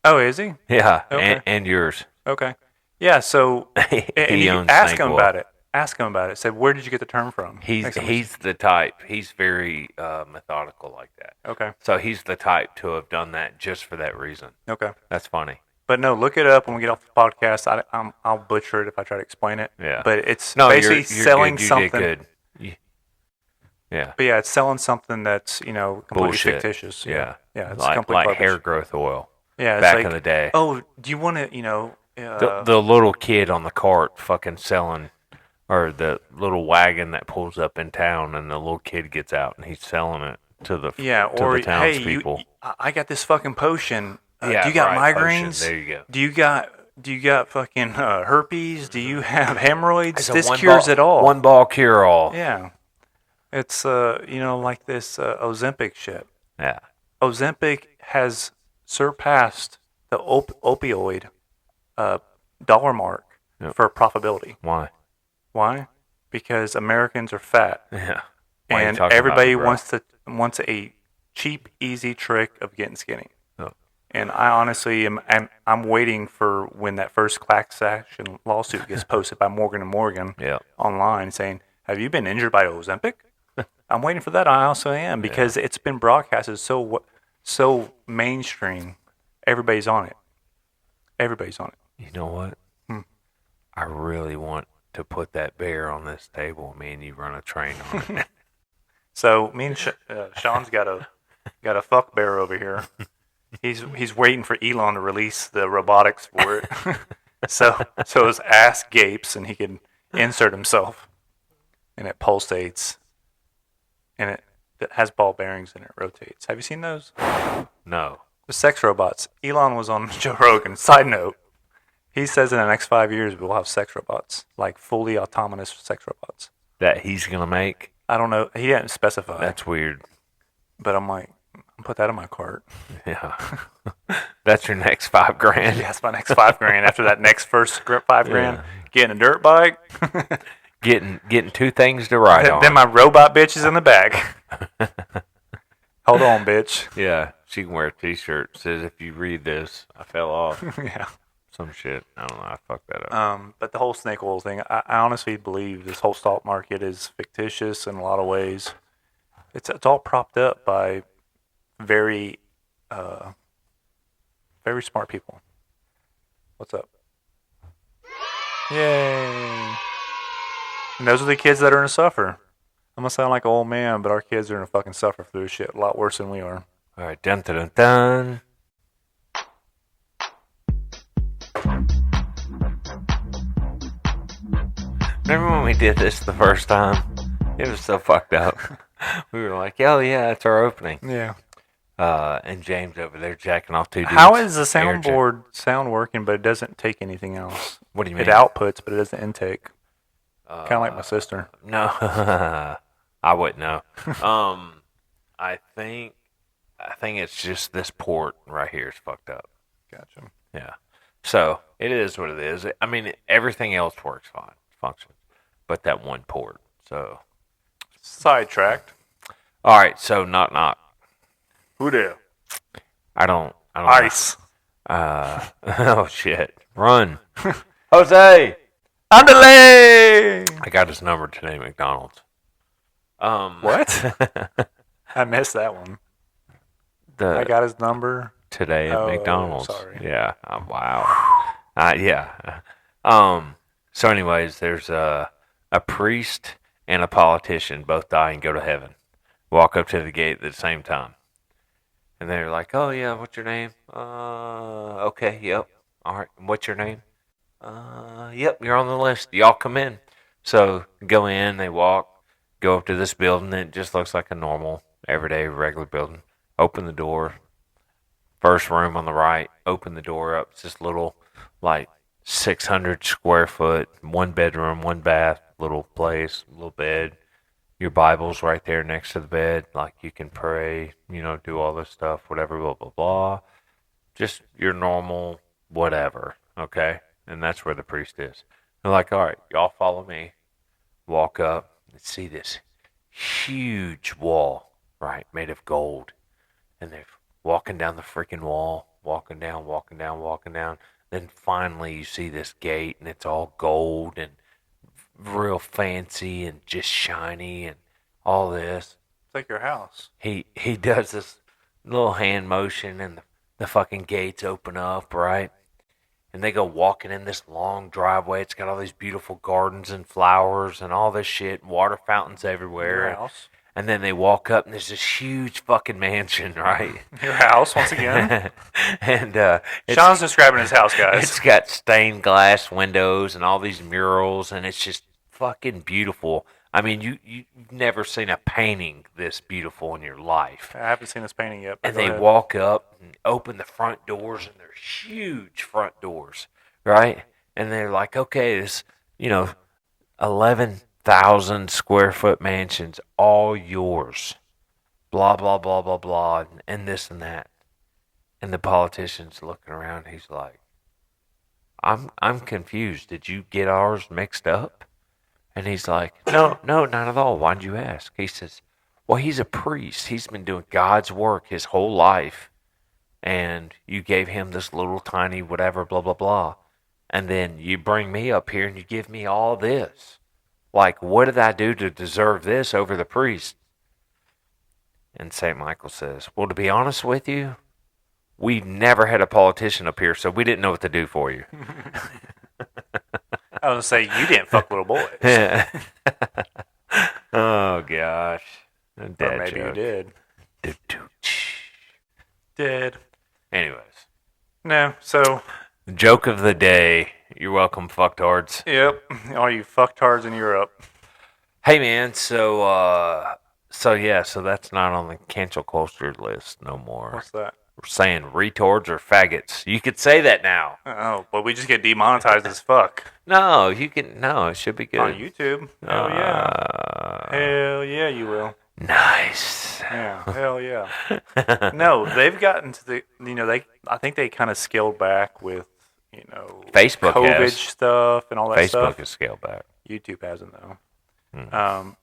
Oh, is he? Yeah, Okay. and yours. Okay. Yeah, so and He you owns ask snake him oil. about it. Ask him about it. Say, where did you get the term from? He's the type. He's very methodical like that. Okay. So he's the type to have done that just for that reason. Okay. That's funny. But no, look it up when we get off the podcast. I'll butcher it if I try to explain it. Yeah. But it's No, basically you're selling good. You something. did good. Yeah. But yeah, it's selling something that's completely Bullshit. fictitious. Yeah. Yeah. It's like completely hair garbage. growth oil. Yeah. It's back like, in the day. Oh, do you want to? The little kid on the cart fucking selling, or the little wagon that pulls up in town, and the little kid gets out and he's selling it to the or the hey, townspeople. I got this fucking potion. Yeah, do you got right, migraines? potion. There you go. Do you got fucking herpes? Do you have hemorrhoids? It's a This one cures ball- it all. One ball cure all. Yeah. It's like this Ozempic shit. Yeah. Ozempic has surpassed the opioid dollar mark Yep. for profitability. Why? Why? because Americans are fat, Yeah. Why are you and talking about everybody me, bro? wants a cheap, easy trick of getting skinny. Oh. And I honestly I'm waiting for when that first class action lawsuit gets posted by Morgan and Morgan Yeah. online saying, "Have you been injured by Ozempic?" I'm waiting for that. I also am because it's been broadcasted so mainstream. Everybody's on it. Everybody's on it. You know what? I really want to put that bear on this table. Me and you run a train on it. So me and Sean's got a fuck bear over here. He's waiting for Elon to release the robotics for it. so his ass gapes and he can insert himself, and it pulsates, and it has ball bearings and it rotates. Have you seen those? No. The sex robots. Elon was on Joe Rogan. Side note, he says in the next 5 years we'll have sex robots, like fully autonomous sex robots. That he's going to make? I don't know. He didn't specify. That's weird. But I'm like, put that in my cart. Yeah. That's your next $5,000. Yeah, that's my next $5,000 after that next first $5,000. Getting a dirt bike. Getting two things to ride on. Then my robot bitch is in the back. Hold on, bitch. Yeah, she can wear a T-shirt that says, "If you read this, I fell off." Yeah. Some shit. I don't know. I fucked that up. But the whole snake oil thing, I honestly believe this whole stock market is fictitious in a lot of ways. It's all propped up by very, very smart people. What's up? Yay! And those are the kids that are gonna suffer. I'm gonna sound like an old man, but our kids are gonna fucking suffer through this shit a lot worse than we are. All right, dun dun dun dun. Remember when we did this the first time? It was so fucked up. We were like, "Oh yeah, it's our opening." Yeah. And James over there jacking off two dudes. How is the Air jack- soundboard sound working, but it doesn't take anything else? What do you mean? It outputs, but it doesn't intake. Kind of like my sister. No, I wouldn't know. I think it's just this port right here is fucked up. Gotcha. Yeah. So it is what it is. I mean, everything else works fine, functions, but that one port. So. Sidetracked. All right. So knock knock. Who there? I don't. Ice. Oh shit! Run, Jose. Underlay. I got his number today, at McDonald's. What? I missed that one. I got his number today at Oh, McDonald's. sorry. Yeah. Wow. Yeah. So, anyways, there's a priest and a politician both die and go to heaven. Walk up to the gate at the same time, and they're like, "Oh yeah, what's your name? Okay, yep. All right, what's your name? Yep, you're on the list. Y'all come in." So go in. They walk. Go up to this building. It just looks like a normal, everyday, regular building. Open the door. First room on the right. Open the door up. It's this little, like, 600 square foot, one bedroom, one bath, little place, little bed. Your Bible's right there next to the bed. Like, you can pray, do all this stuff, whatever, blah, blah, blah. Just your normal whatever, okay? And that's where the priest is. They're like, all right, y'all follow me. Walk up and see this huge wall, right, made of gold. And they're walking down the freaking wall, walking down. Then finally you see this gate, and it's all gold and real fancy and just shiny and all this. It's like your house. He does this little hand motion, and the fucking gates open up, right? And they go walking in this long driveway. It's got all these beautiful gardens and flowers and all this shit, water fountains everywhere. Your house. And then they walk up, and there's this huge fucking mansion, right? Your house, once again. And Sean's describing his house, guys. it's got stained glass windows and all these murals, and it's just fucking beautiful. I mean, you've never seen a painting this beautiful in your life. I haven't seen this painting yet. But And they walk up and open the front doors, and they're huge front doors, right? And they're like, okay, this, 11,000 square foot mansions, all yours. Blah, blah, blah, blah, blah, and this and that. And the politician's looking around. He's like, I'm confused. Did you get ours mixed up? And he's like, no, not at all. Why'd you ask? He says, well, he's a priest. He's been doing God's work his whole life. And you gave him this little tiny whatever, blah, blah, blah. And then you bring me up here and you give me all this. Like, what did I do to deserve this over the priest? And St. Michael says, well, to be honest with you, we never had a politician up here, so we didn't know what to do for you. I was going to say, you didn't fuck little boys. Oh, gosh. Or maybe you did. Did. Anyways. No, so... Joke of the day. You're welcome, fucktards. Yep. All you fucktards in Europe. Hey, man, so that's not on the cancel culture list no more. What's that? We're saying retards or faggots. You could say that now. Oh, but we just get demonetized as fuck. No, you can. No, it should be good. On YouTube. Hell yeah. Hell yeah, you will. Nice. Yeah, hell yeah. No, they've gotten to the, I think they kind of scaled back with, Facebook COVID has. stuff and all that stuff. Facebook has scaled back. YouTube hasn't, though.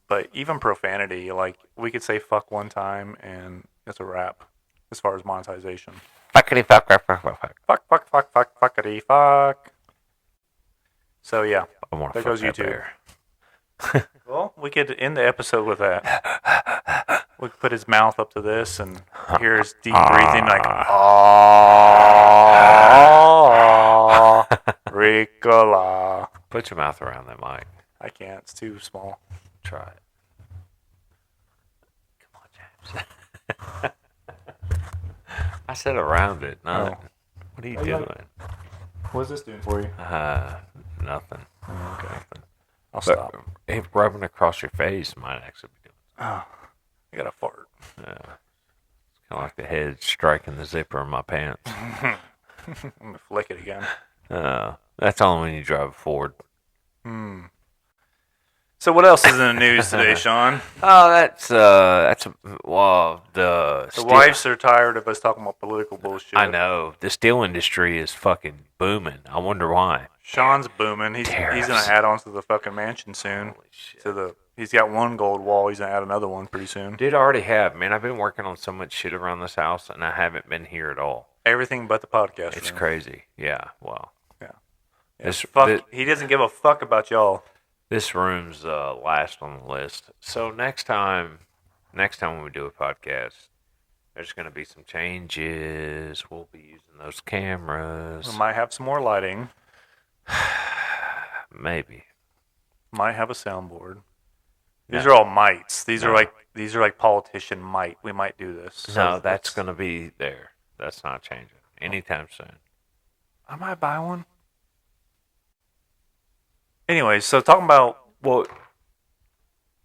But even profanity, like, we could say fuck one time and it's a wrap as far as monetization. Fuckity fuck, fuck, fuck, fuck, fuck. Fuck, fuck, fuck, fuck, fuckity fuck. So, yeah, I want there to goes YouTube. Well, we could end the episode with that. We could put his mouth up to this and hear his deep breathing, like, ah, Ricola. Put your mouth around that mic. I can't. It's too small. Try it. Come on, James. I said around it. No. Oh. What are you doing? What's this doing for you? Nothing. Okay. Nothing. I'll stop. If rubbing across your face might actually be doing it. Oh, I got a fart. It's kind of like the head striking the zipper of my pants. I'm going to flick it again. That's only when you drive a Ford. So what else is in the news today, Sean? Oh, the wives are tired of us talking about political bullshit. I know. The steel industry is fucking booming. I wonder why. Sean's booming. He's going to add on to the fucking mansion soon. Holy shit. He's got one gold wall. He's going to add another one pretty soon. Dude, I already have. Man, I've been working on so much shit around this house, and I haven't been here at all. Everything but the podcast. It's room. crazy. Yeah, well. Yeah. He doesn't give a fuck about y'all. This room's last on the list. So next time when we do a podcast, there's going to be some changes. We'll be using those cameras. We might have some more lighting. Maybe. Might have a soundboard. These are all mights. These are like politician might. We might do this. No, that's going to be there. That's not changing anytime soon. I might buy one. Anyways, so talking about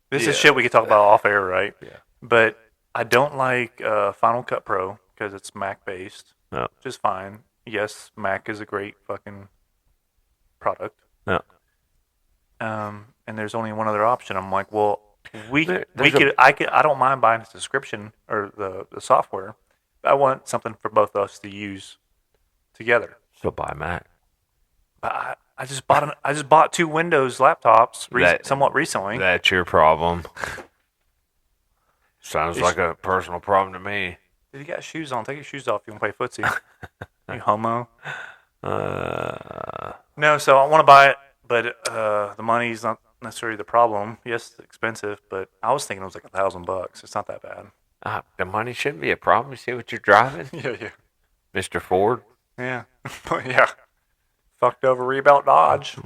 this is shit we could talk about off air, right? Yeah. But I don't like Final Cut Pro because it's Mac based. No. Which is fine. Yes, Mac is a great fucking product. No. And there's only one other option. I'm like, well, I don't mind buying a subscription or the software. But I want something for both of us to use together. So buy Mac. But I just bought 2 Windows laptops somewhat recently. That's your problem. Sounds like a personal problem to me. Dude, you got shoes on. Take your shoes off. You want to play footsie? You homo. No, so I want to buy it, but the money's not necessarily the problem. Yes, it's expensive, but I was thinking it was like $1,000. It's not that bad. The money shouldn't be a problem. You see what you're driving? Yeah. Mr. Ford? Yeah. Yeah. Fucked over rebuilt Dodge.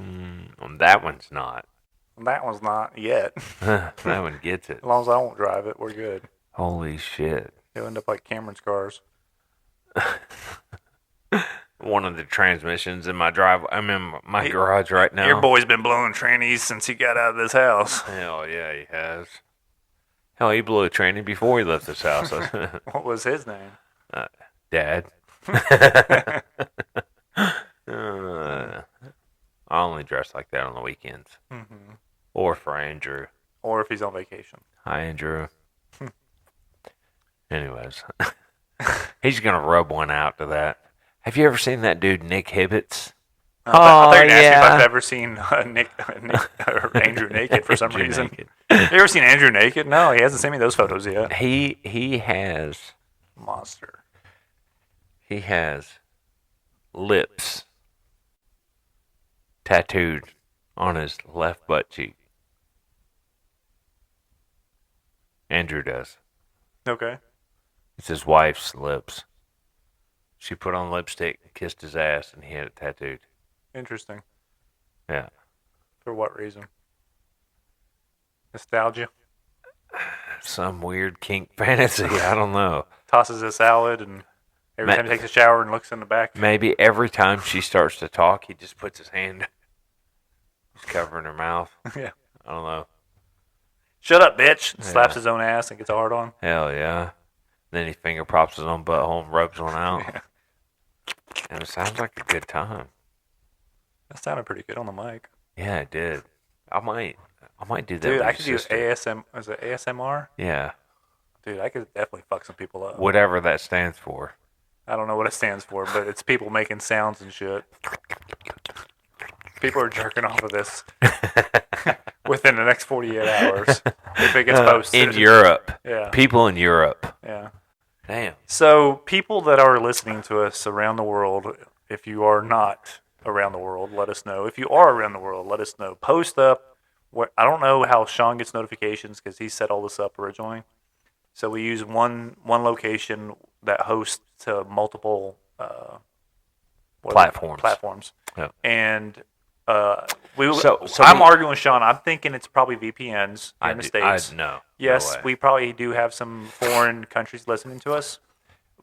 That one's not. That one's not yet. That one gets it. As long as I won't drive it, we're good. Holy shit. It'll end up like Cameron's cars. One of the transmissions in my driveway. I'm in my garage right now. Your boy's been blowing trannies since he got out of this house. Hell yeah, he has. Hell, he blew a tranny before he left this house. What was his name? Dad. I only dress like that on the weekends. Mm-hmm. Or for Andrew. Or if he's on vacation. Hi, Andrew. Anyways. He's going to rub one out to that. Have you ever seen that dude, Nick Hibbets? I thought you were going to ask me if yeah. I've ever seen Nick or Andrew naked for some Andrew reason. naked. You ever seen Andrew naked? No, he hasn't sent me those photos yet. He has Monster. lips tattooed on his left butt cheek. Andrew does. Okay. It's his wife's lips. She put on lipstick, kissed his ass, and he had it tattooed. Interesting. Yeah. For what reason? Nostalgia? Some weird kink fantasy. I don't know. Tosses a salad and every time he takes a shower and looks in the back. Maybe every time she starts to talk, he just puts his hand. He's covering her mouth. Yeah. I don't know. Shut up, bitch. Yeah. Slaps his own ass and gets a hard on. Hell yeah. Then he finger props his own butthole and rubs one out. Yeah. And it sounds like a good time. That sounded pretty good on the mic. Yeah, it did. I might do that. Dude, with I your could do sister. ASM. Is it ASMR? Yeah. Dude, I could definitely fuck some people up. Whatever that stands for. I don't know what it stands for, but it's people making sounds and shit. People are jerking off of this within the next 48 hours if it gets posted. In Europe. Yeah. People in Europe. Yeah. Damn. So, people that are listening to us around the world, if you are not around the world, let us know. If you are around the world, let us know. Post up. I don't know how Sean gets notifications because he set all this up originally. So we use one location that hosts to multiple platforms. Yeah. And So I'm we- arguing with Sean. I'm thinking it's probably VPNs in the States. No. Yes, No way. we probably do have some foreign countries listening to us,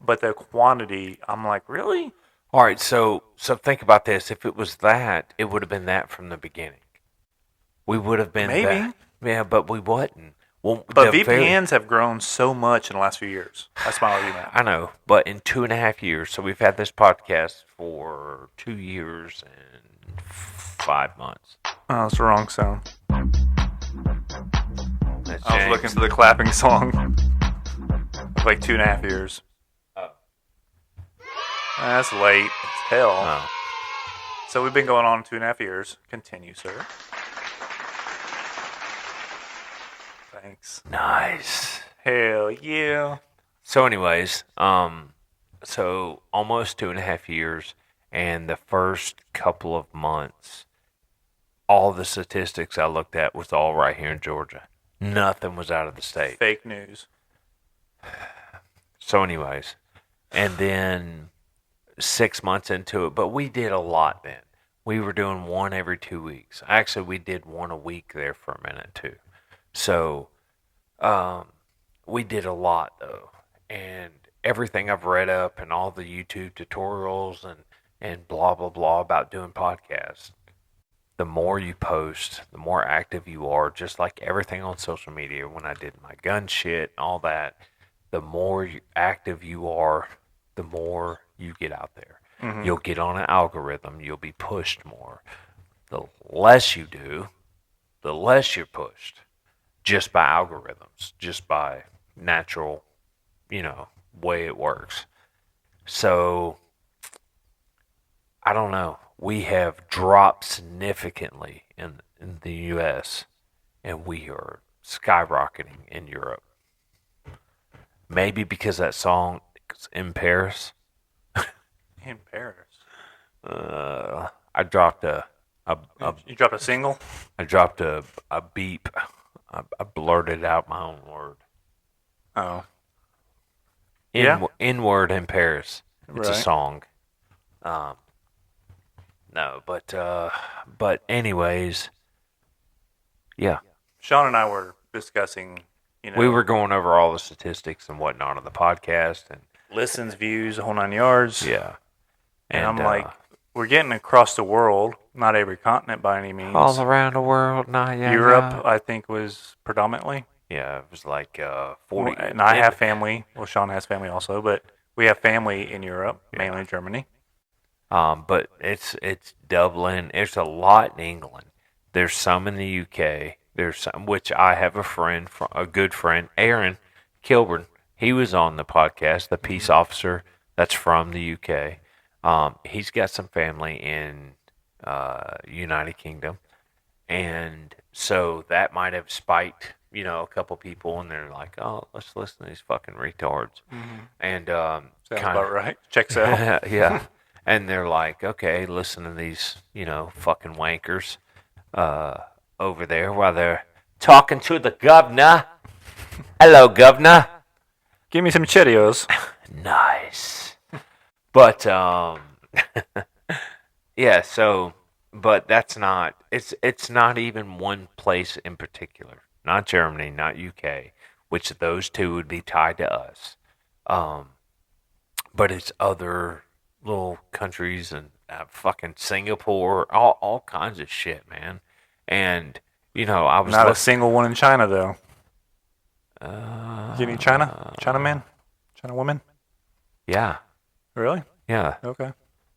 but the quantity, I'm like, really? All right, so think about this. If it was that, it would have been that from the beginning. We would have been Maybe. that. Yeah, but we wasn't. Well, But VPNs have grown so much in the last few years. That's my argument. I know, but in 2.5 years, so we've had this podcast for 2 years and 5 months. Oh, it's the wrong sound. That's I was James. looking for the clapping song. Of like 2.5 years. Oh. That's late. It's hell. Oh. So we've been going on 2.5 years. Continue, sir. Thanks. Nice. Hell yeah. So, anyways, so almost 2.5 years, and the first couple of months, all the statistics I looked at was all right here in Georgia. Nothing was out of the state. Fake news. So, anyways, and then 6 months into it, but we did a lot then. We were doing one every 2 weeks. Actually, we did one a week there for a minute too. So, we did a lot though, and everything I've read up and all the YouTube tutorials and blah blah blah about doing podcasts. The more you post, the more active you are. Just like everything on social media. When I did my gun shit and all that, the more active you are, the more you get out there. Mm-hmm. You'll get on an algorithm. You'll be pushed more. The less you do, the less you're pushed. Just by algorithms, just by natural, way it works. So, I don't know. We have dropped significantly in the U.S., and we are skyrocketing in Europe. Maybe because that song is in Paris. In Paris. I dropped You dropped a single? I dropped a beep. I blurted out my own word. Oh. Yeah. N-word in Paris. It's a Right. song. No, but anyways, yeah. Sean and I were discussing, We were going over all the statistics and whatnot on the podcast, and listens, views, the whole 9 yards. yeah. And I'm like, we're getting across the world, not every continent by any means. all around the world, nah, yeah. Europe, I think, was predominantly. Yeah, it was like 40. And I have family. Well, Sean has family also, but we have family in Europe, mainly Germany. But it's Dublin. There's a lot in England. There's some in the UK. There's some, which I have a good friend, Aaron Kilburn. He was on the podcast, the peace officer that's from the UK. He's got some family in United Kingdom, and so that might have spiked, a couple people, and they're like, "Oh, let's listen to these fucking retards," and Sounds kind about right. Checks out. of yeah, and they're like, "Okay, listen to these, fucking wankers over there while they're talking to the governor. Hello, governor." Give me some Cheerios. Nice. But yeah, so but that's not it's not even one place in particular. Not Germany, not UK, which those two would be tied to us. But it's other little countries and fucking Singapore, all kinds of shit, man. And I was Not a single one in China, though. Any China men? China women? yeah, Really? yeah. Okay.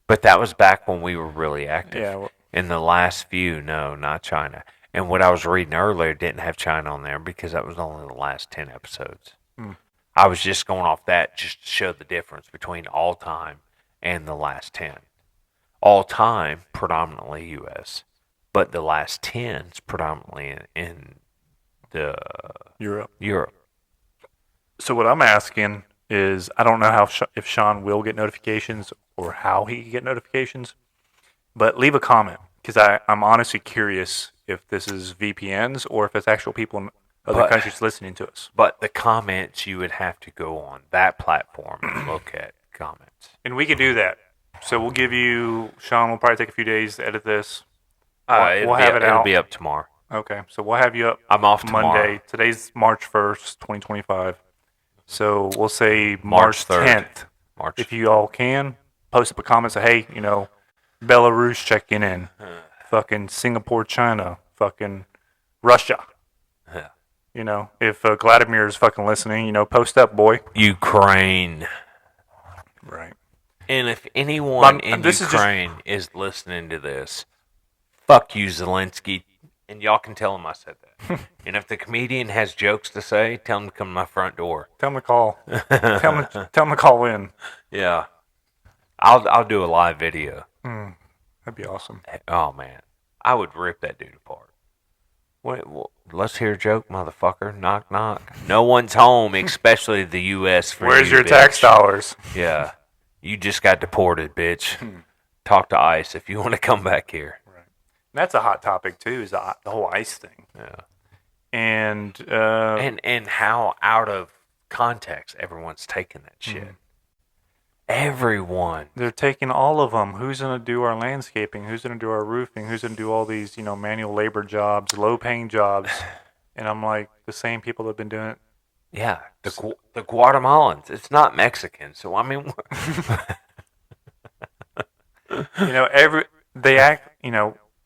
But that was back when we were really active. Yeah. Well, In the last few, no, not China. And what I was reading earlier didn't have China on there because that was only the last 10 episodes. I was just going off that just to show the difference between all time and the last 10. All time, predominantly U.S., but the last 10 is predominantly in the Europe. So what I'm asking is, I don't know if Sean will get notifications or how he can get notifications, but leave a comment, because I'm honestly curious if this is VPNs or if it's actual people in other countries listening to us. But the comments, you would have to go on that platform and look at comments. And we can do that. So we'll give you, Sean will probably take a few days to edit this. We'll have it out. It'll be up tomorrow. Okay, so we'll have you up I'm off tomorrow. Monday. Today's March 1st, 2025. So we'll say March March 3rd. 10th. March. If you all can, post up a comment, say, hey, Belarus checking in. Fucking Singapore, China. Fucking Russia. Yeah. If Vladimir is fucking listening, post up, boy. Ukraine. Right. And if anyone in Ukraine is listening to this, fuck you, Zelenskyy. And y'all can tell him I said that. And if the comedian has jokes to say, tell him to come to my front door. Tell him to call. tell him to call in. Yeah. I'll do a live video. That'd be awesome. Oh, man. I would rip that dude apart. Wait, well, let's hear a joke, motherfucker. Knock, knock. No one's home, especially the U.S. for Where's you, your bitch. tax dollars? Yeah. You just got deported, bitch. Talk to ICE if you want to come back here. Right. And that's a hot topic, too, is the whole ICE thing. Yeah. And how out of context everyone's taking that shit. Everyone. They're taking all of them. Who's going to do our landscaping? Who's going to do our roofing? Who's going to do all these, manual labor jobs, low-paying jobs? And I'm like, the same people that have been doing it. Yeah, the Guatemalans. It's not Mexican, so I mean,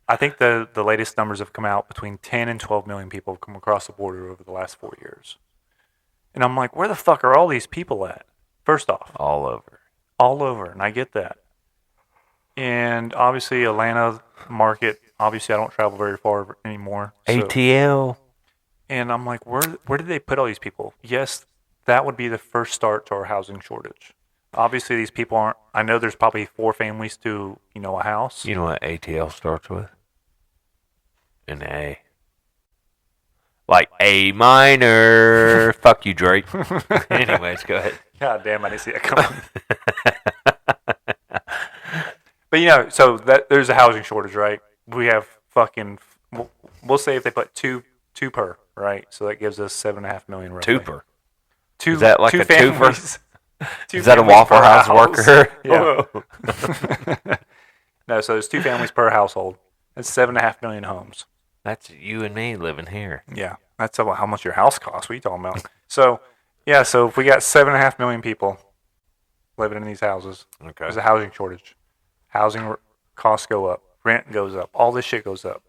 I think the latest numbers have come out between 10 and 12 million people have come across the border over the last 4 years. And I'm like, where the fuck are all these people at? First off. all over. All over, and I get that. And obviously, Atlanta market, obviously I don't travel very far anymore. So, ATL. and I'm like, where did they put all these people? Yes, that would be the first start to our housing shortage. Obviously, these people aren't, I know there's probably 4 families to, a house. You know what ATL starts with? An A. Like A minor. Fuck you, Drake. Anyways, go ahead. God damn, I didn't see that coming. But, so there's a housing shortage, right? We have fucking, we'll say if they put two per, right? So that gives us 7.5 million roughly. Twoper. Two, Is that like two a families. Is that a Waffle House worker? Yeah. No, so there's 2 families per household. That's 7.5 million homes. That's you and me living here. Yeah, that's about how much your house costs. What are you talking about? So, yeah, so if we got 7.5 million people living in these houses, Okay. there's a housing shortage. Housing costs go up. Rent goes up. All this shit goes up.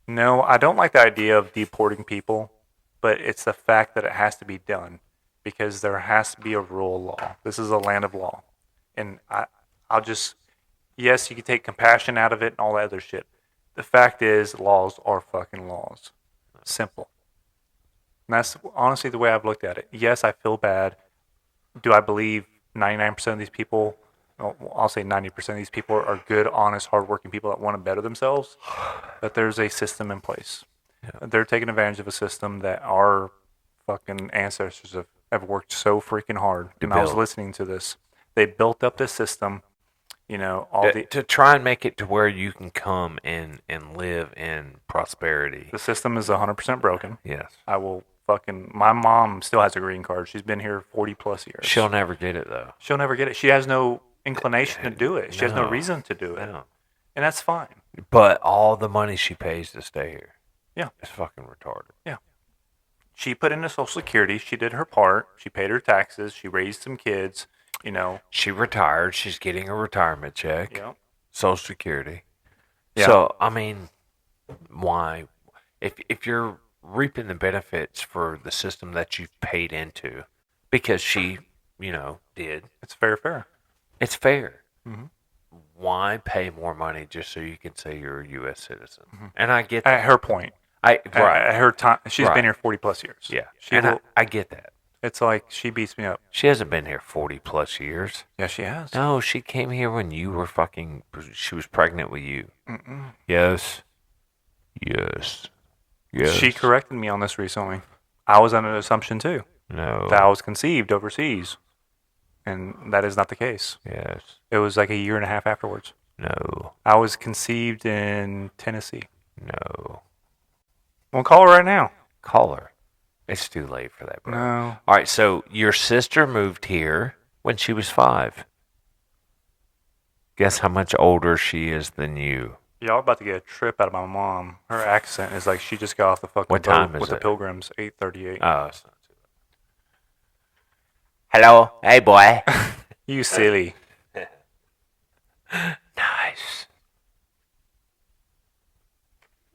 No, I don't like the idea of deporting people, but it's the fact that it has to be done because there has to be a rule of law. This is a land of law. And I'll just, yes, you can take compassion out of it and all that other shit. The fact is, laws are fucking laws. Simple. And that's honestly the way I've looked at it. Yes, I feel bad. Do I believe 99% of these people I'll say 90% of these people are good, honest, hardworking people that want to better themselves. But there's a system in place. Yeah. They're taking advantage of a system that our fucking ancestors have worked so freaking hard. To And I was build. listening to this. They built up this system, To try and make it to where you can come and live in prosperity. the system is 100% broken. Yes. My mom still has a green card. She's been here 40 plus years. She'll never get it, though. She'll never get it. She has no inclination to do it. She has no No. reason to do it. No. And that's fine. But all the money she pays to stay here. Yeah. It's fucking retarded. She put into Social Security. She did her part. She paid her taxes. She raised some kids. She retired. She's getting a retirement check. Social Security. Yeah. So, I mean, why? If you're reaping the benefits for the system that you've paid into, because she, did, It's fair. it's fair. Mhm. Why pay more money just so you can say you're a U.S. citizen? And I get At that. her point. Right. At her time. She's Right. been here 40 plus years. Yeah. She And will, I get that. it's like she beats me up. She hasn't been here 40 plus years. Yeah, she has. No, she came here when you were she was pregnant with you. Mm-mm. Yes. Yes. Yes. She corrected me on this recently. I was under the assumption too No. that I was conceived overseas, and that is not the case. Yes. It was like a year and a half afterwards. No. I was conceived in Tennessee. No. We'll call her right now. Call her. It's too late for that, bro. No. All right, so your sister moved here when she was 5. Guess how much older she is than you? Y'all about to get a trip out of my mom. Her accent is like she just got off the fucking What boat time is with the it? Pilgrims. 8:38. Oh, it's not too bad. Hello? Hey, boy. You silly. Nice.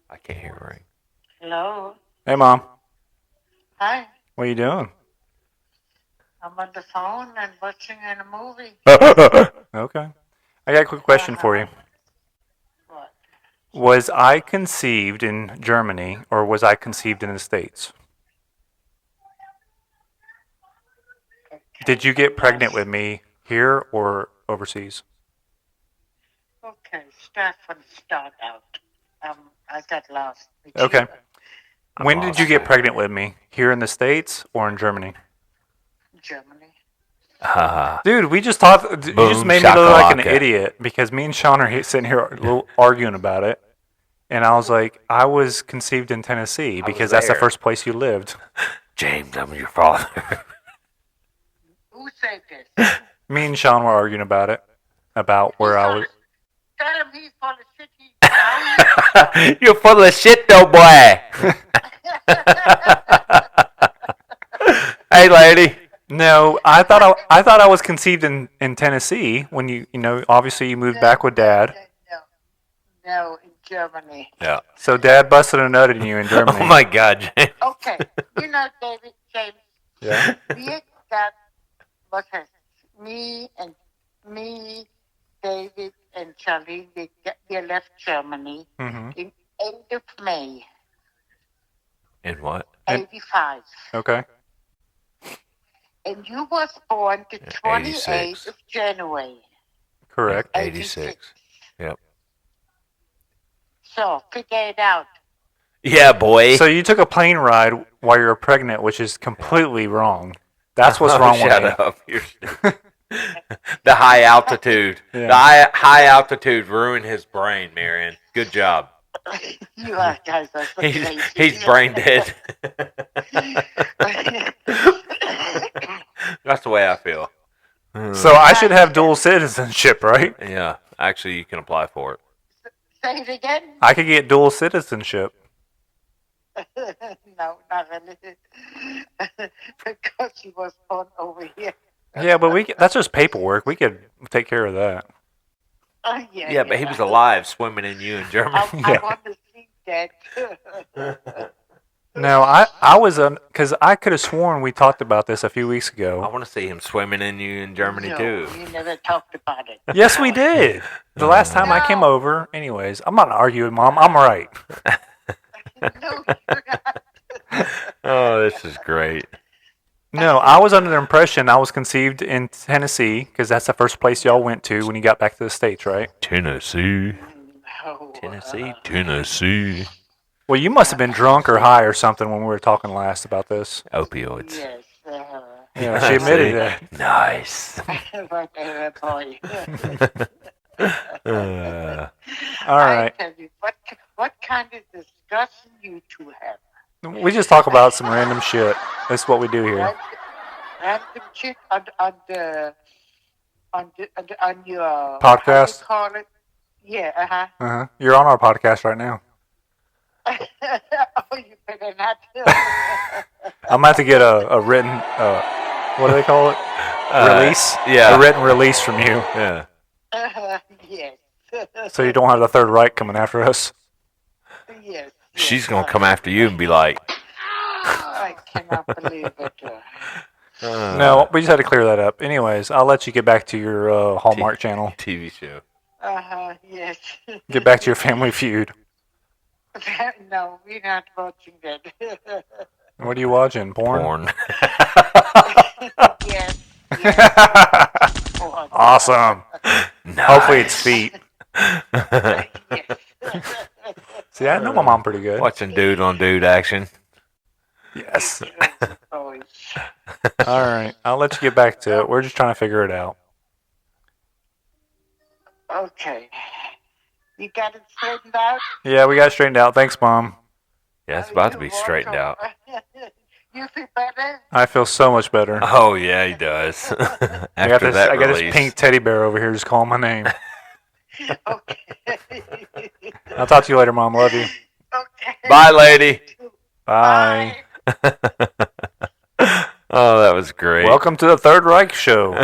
I can't hear it ring. Hello. Hey, Mom. Hi. What are you doing? I'm on the phone and watching a movie. Okay. I got a quick question for you. What? Was I conceived in Germany or was I conceived in the States? Did you get pregnant with me here or overseas? Okay, start from the start out. I got lost. Okay. When did you get lost. pregnant with me? Here in the States or in Germany? Germany. Dude, we just talked. You Boom just made me look like an shakalaka. idiot because me and Sean are sitting here arguing about it. And I was like, I was conceived in Tennessee because that's the there. first place you lived. James, I'm your father. Who said this? Me and Sean were arguing about it, about where I was. Tell him he's full of shit. He's You're full of shit, though, boy. Hey, lady. No, I thought I was conceived in Tennessee when obviously you moved back with Dad. No, in Germany. Yeah. So Dad busted a nut in you in Germany. Oh my God, James. Okay, David, James, Yeah. we got what has me, David, and Charlie. We left Germany Mhm. in end of May, And what? 85. Okay. And you was born the 28th 86. of January. Correct. 86. Yep. So figure it out. Yeah, boy. So you took a plane ride while you were pregnant, which is completely wrong. That's what's wrong with Shut me. up. You're stupid. The high altitude. Yeah. The high altitude ruined his brain, Marion. Good job. You guys are so crazy. He's brain dead. That's the way I feel. So I should have dual citizenship, right? Yeah, actually, you can apply for it. Say it again? I could get dual citizenship. No, not really. Because she was born over here. Yeah, but that's just paperwork. We could take care of that. Yeah, but he was alive swimming in you in Germany. I want to see that. No, I was because I could have sworn we talked about this a few weeks I ago. want to see him swimming in you in Germany, No, too. you never talked about it. Yes, we did. The last time I came No. over. Anyways, I'm not arguing, Mom. I'm right. No, you're not. Oh, this is great. No, I was under the impression I was conceived in Tennessee because that's the first place y'all went to when you got back to the States, right? Tennessee. No, Tennessee. Well, you must have been drunk or high or something when we were talking last about this. Opioids. yes. Yeah, she admitted See? that. Nice. Whatever, boy. All right. I tell you, what kind of discussion you two have? We just talk about some random shit. That's what we do here. Random shit on your Podcast? How do you call it? Yeah. Uh-huh. You're on our podcast right now. Oh, you better not. I'm about to get a written, what do they call it? Release? Yeah. A written release from you. Yeah. Yes. So you don't have the Third Reich coming after us. Yes. She's going to come after you and be like, I cannot believe it. No, we just had to clear that up. Anyways, I'll let you get back to your Hallmark channel. TV show. Yes. Get back to your Family Feud. No, we're not watching that. What are you watching? Porn? Porn. Yes. Porn. Awesome. Nice. Hopefully it's feet. Yes. See, I know my mom pretty good. Watching dude on dude action. Yes. Boys. All right. I'll let you get back to it. We're just trying to figure it out. Okay. You got it straightened out? Yeah, we got it straightened out. Thanks, Mom. Yeah, it's about to be You're straightened out. welcome. You feel better? I feel so much better. Oh, yeah, he does. After I got that this release. pink teddy bear over here just calling my name. Okay. I'll talk to you later, Mom. Love you. Okay. Bye, lady. Bye. Oh, that was great. Welcome to the Third Reich show.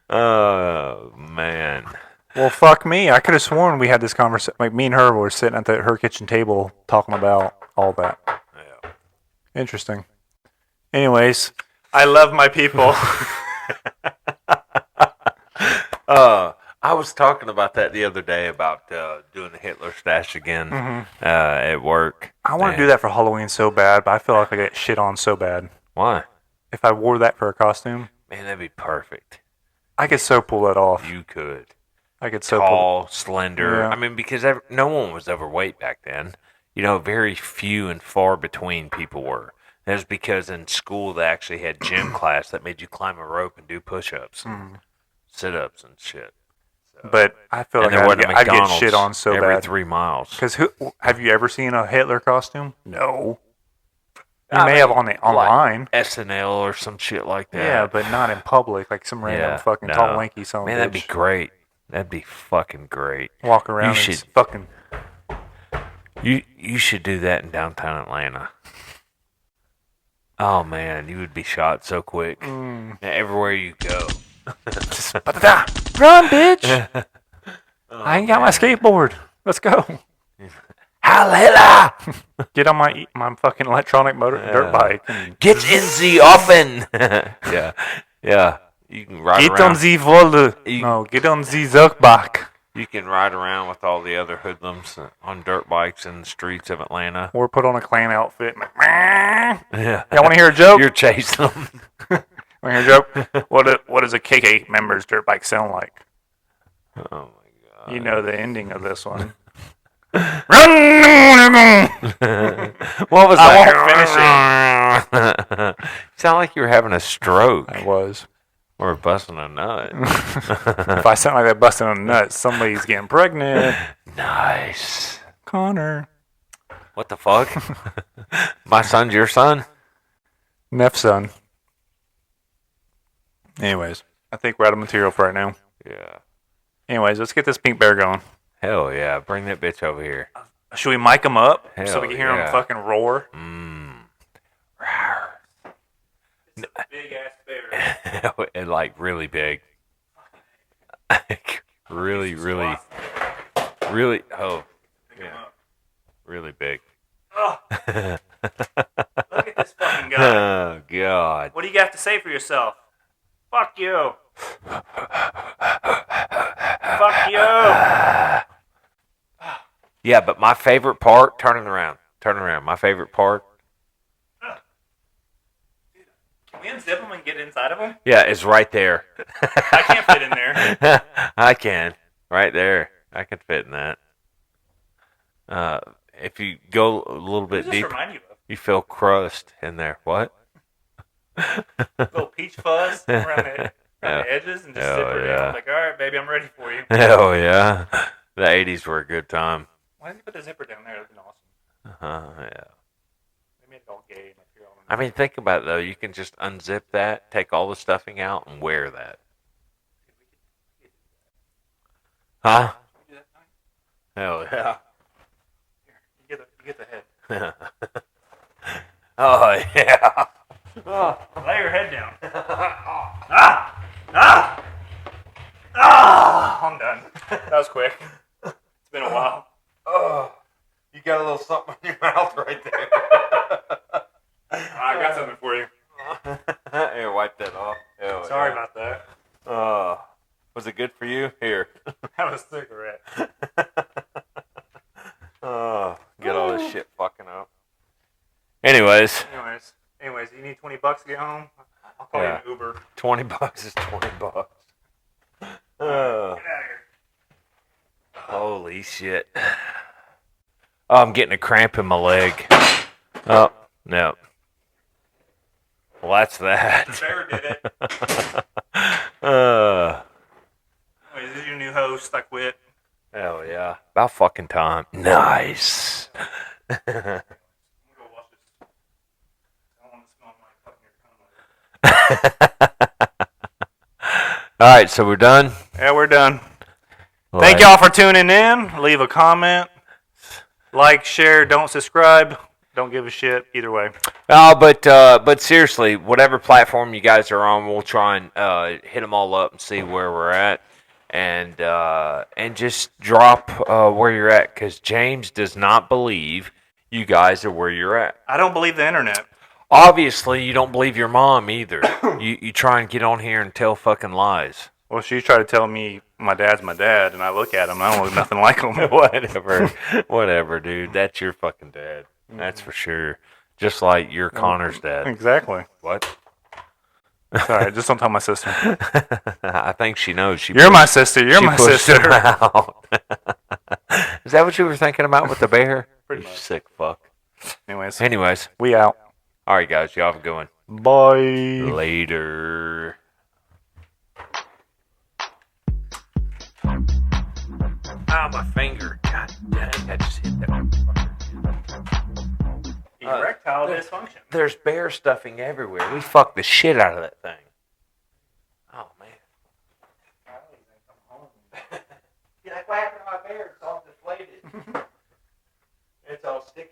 Oh, man. Well, fuck me. I could have sworn we had this conversation. Like, me and her were sitting at her kitchen table talking about all that. Yeah. Interesting. Anyways, I love my people. I was talking about that the other day about doing the Hitler stash again at work. I want to do that for Halloween so bad, but I feel like I get shit on so bad. Why? If I wore that for a costume, Man, that'd be perfect. I could so pull that off. You could. I could so pull. Tall, slender. Yeah. I mean, because no one was overweight back then. You know, very few and far between people were. That's because in school they actually had gym class that made you climb a rope and do push-ups, sit-ups, and shit. But I feel And like there wasn't a I'd get McDonald's shit on so every bad. 3 miles. Because have you ever seen a Hitler costume? No. You I may mean, have online. Like SNL or some shit like that. Yeah, but not in public, like some random fucking tall, lanky son of a Man, that'd be bitch. great. That'd be fucking great. Walk around You and should- fucking... You should do that in downtown Atlanta. Oh man, you would be shot so quick. Everywhere you go. Run, bitch! I ain't got my skateboard. Let's go. Heil Hitler! Get on my fucking electronic motor dirt bike. And Get in the oven! yeah. You can ride get around. on the Wolle. You- No, get on the Zuckbach. You can ride around with all the other hoodlums on dirt bikes in the streets of Atlanta. Or put on a clan outfit. Yeah. Y'all want to hear a joke? You're chasing them. Want to hear a joke? What does a KK member's dirt bike sound like? Oh my god. You know the ending of this one. What was I that? won't You sound like you were having a stroke I was. or busting a nut. If I sound like that busting a nut, somebody's getting pregnant. Nice. Connor. What the fuck? My son's your son? Neff's son. Anyways, I think we're out of material for right now. Yeah. Anyways, let's get this pink bear going. Hell yeah. Bring that bitch over here. Should we mic him up so Hell we can hear him yeah. fucking roar? It's a big ass bear. And like really big. really. Oh. Yeah. Really big. Look at this fucking guy. Oh, God. What do you have to say for yourself? Fuck you. Fuck you. Yeah, but my favorite part, turn around. My favorite part. unzip them and get inside of them? Yeah, it's right there. I can't fit in there. I can. Right there. I can fit in that. If you go a little What bit does this deeper, remind you of? you feel crust in there. What? Little peach fuzz around the Yeah. edges and just Oh, zipper yeah. down. Like, all right, baby, I'm ready for you. Hell yeah. The 80s were a good time. Why didn't you put the zipper down there? That'd been awesome. Yeah. They made it all gay. Like you're all I mean, think about it, though. You can just unzip that, take all the stuffing out, and wear that. Huh? Hell yeah. You get the head. Oh, yeah. Lay your head down. I'm done. That was quick. It's been a while. Oh, you got a little something in your mouth right there. I got something for you. Here, wipe that off. Hell Sorry yeah. about that. Was it good for you? Here. Have a cigarette. Get all this shit fucking up. Anyways, Anyways, you need $20 to get home? I'll call you an Uber. $20 is $20. Get out of here. Holy shit. Oh, I'm getting a cramp in my leg. Oh, no. Well, that's The that. bear did it. Anyways, this is your new host. I quit. Hell yeah. About fucking time. Nice. I'm gonna go wash this. I don't want to smell my fucking cum. All right, so we're done. Yeah, we're done. Thank y'all for tuning in. Leave a comment. Like, share, don't subscribe. Don't give a shit. Either way. No, but seriously, whatever platform you guys are on, we'll try and hit them all up and see where we're at, and just drop where you're at, because James does not believe you guys are where you're at. I don't believe the internet. Obviously, you don't believe your mom either. You try and get on here and tell fucking lies. Well, she tried to tell me my dad's my dad, and I look at him, and I don't look nothing like him. Whatever, dude. That's your fucking dad. That's for sure. Just like your Connor's dad. Exactly. What? Sorry, just don't tell my sister. I think she knows. You're my sister. You're my pushed him sister. out. Is that what you were thinking about with the bear? Pretty You much. sick fuck. Anyways, Anyways, we out. all right, guys. Y'all have a good one. Bye. Later. Ah, my finger. God dang, I just hit that motherfucker. Erectile dysfunction. There's bear stuffing everywhere. We fucked the shit out of that thing. Oh, man. You're like, what happened to my bear? It's all deflated. It's all sticky.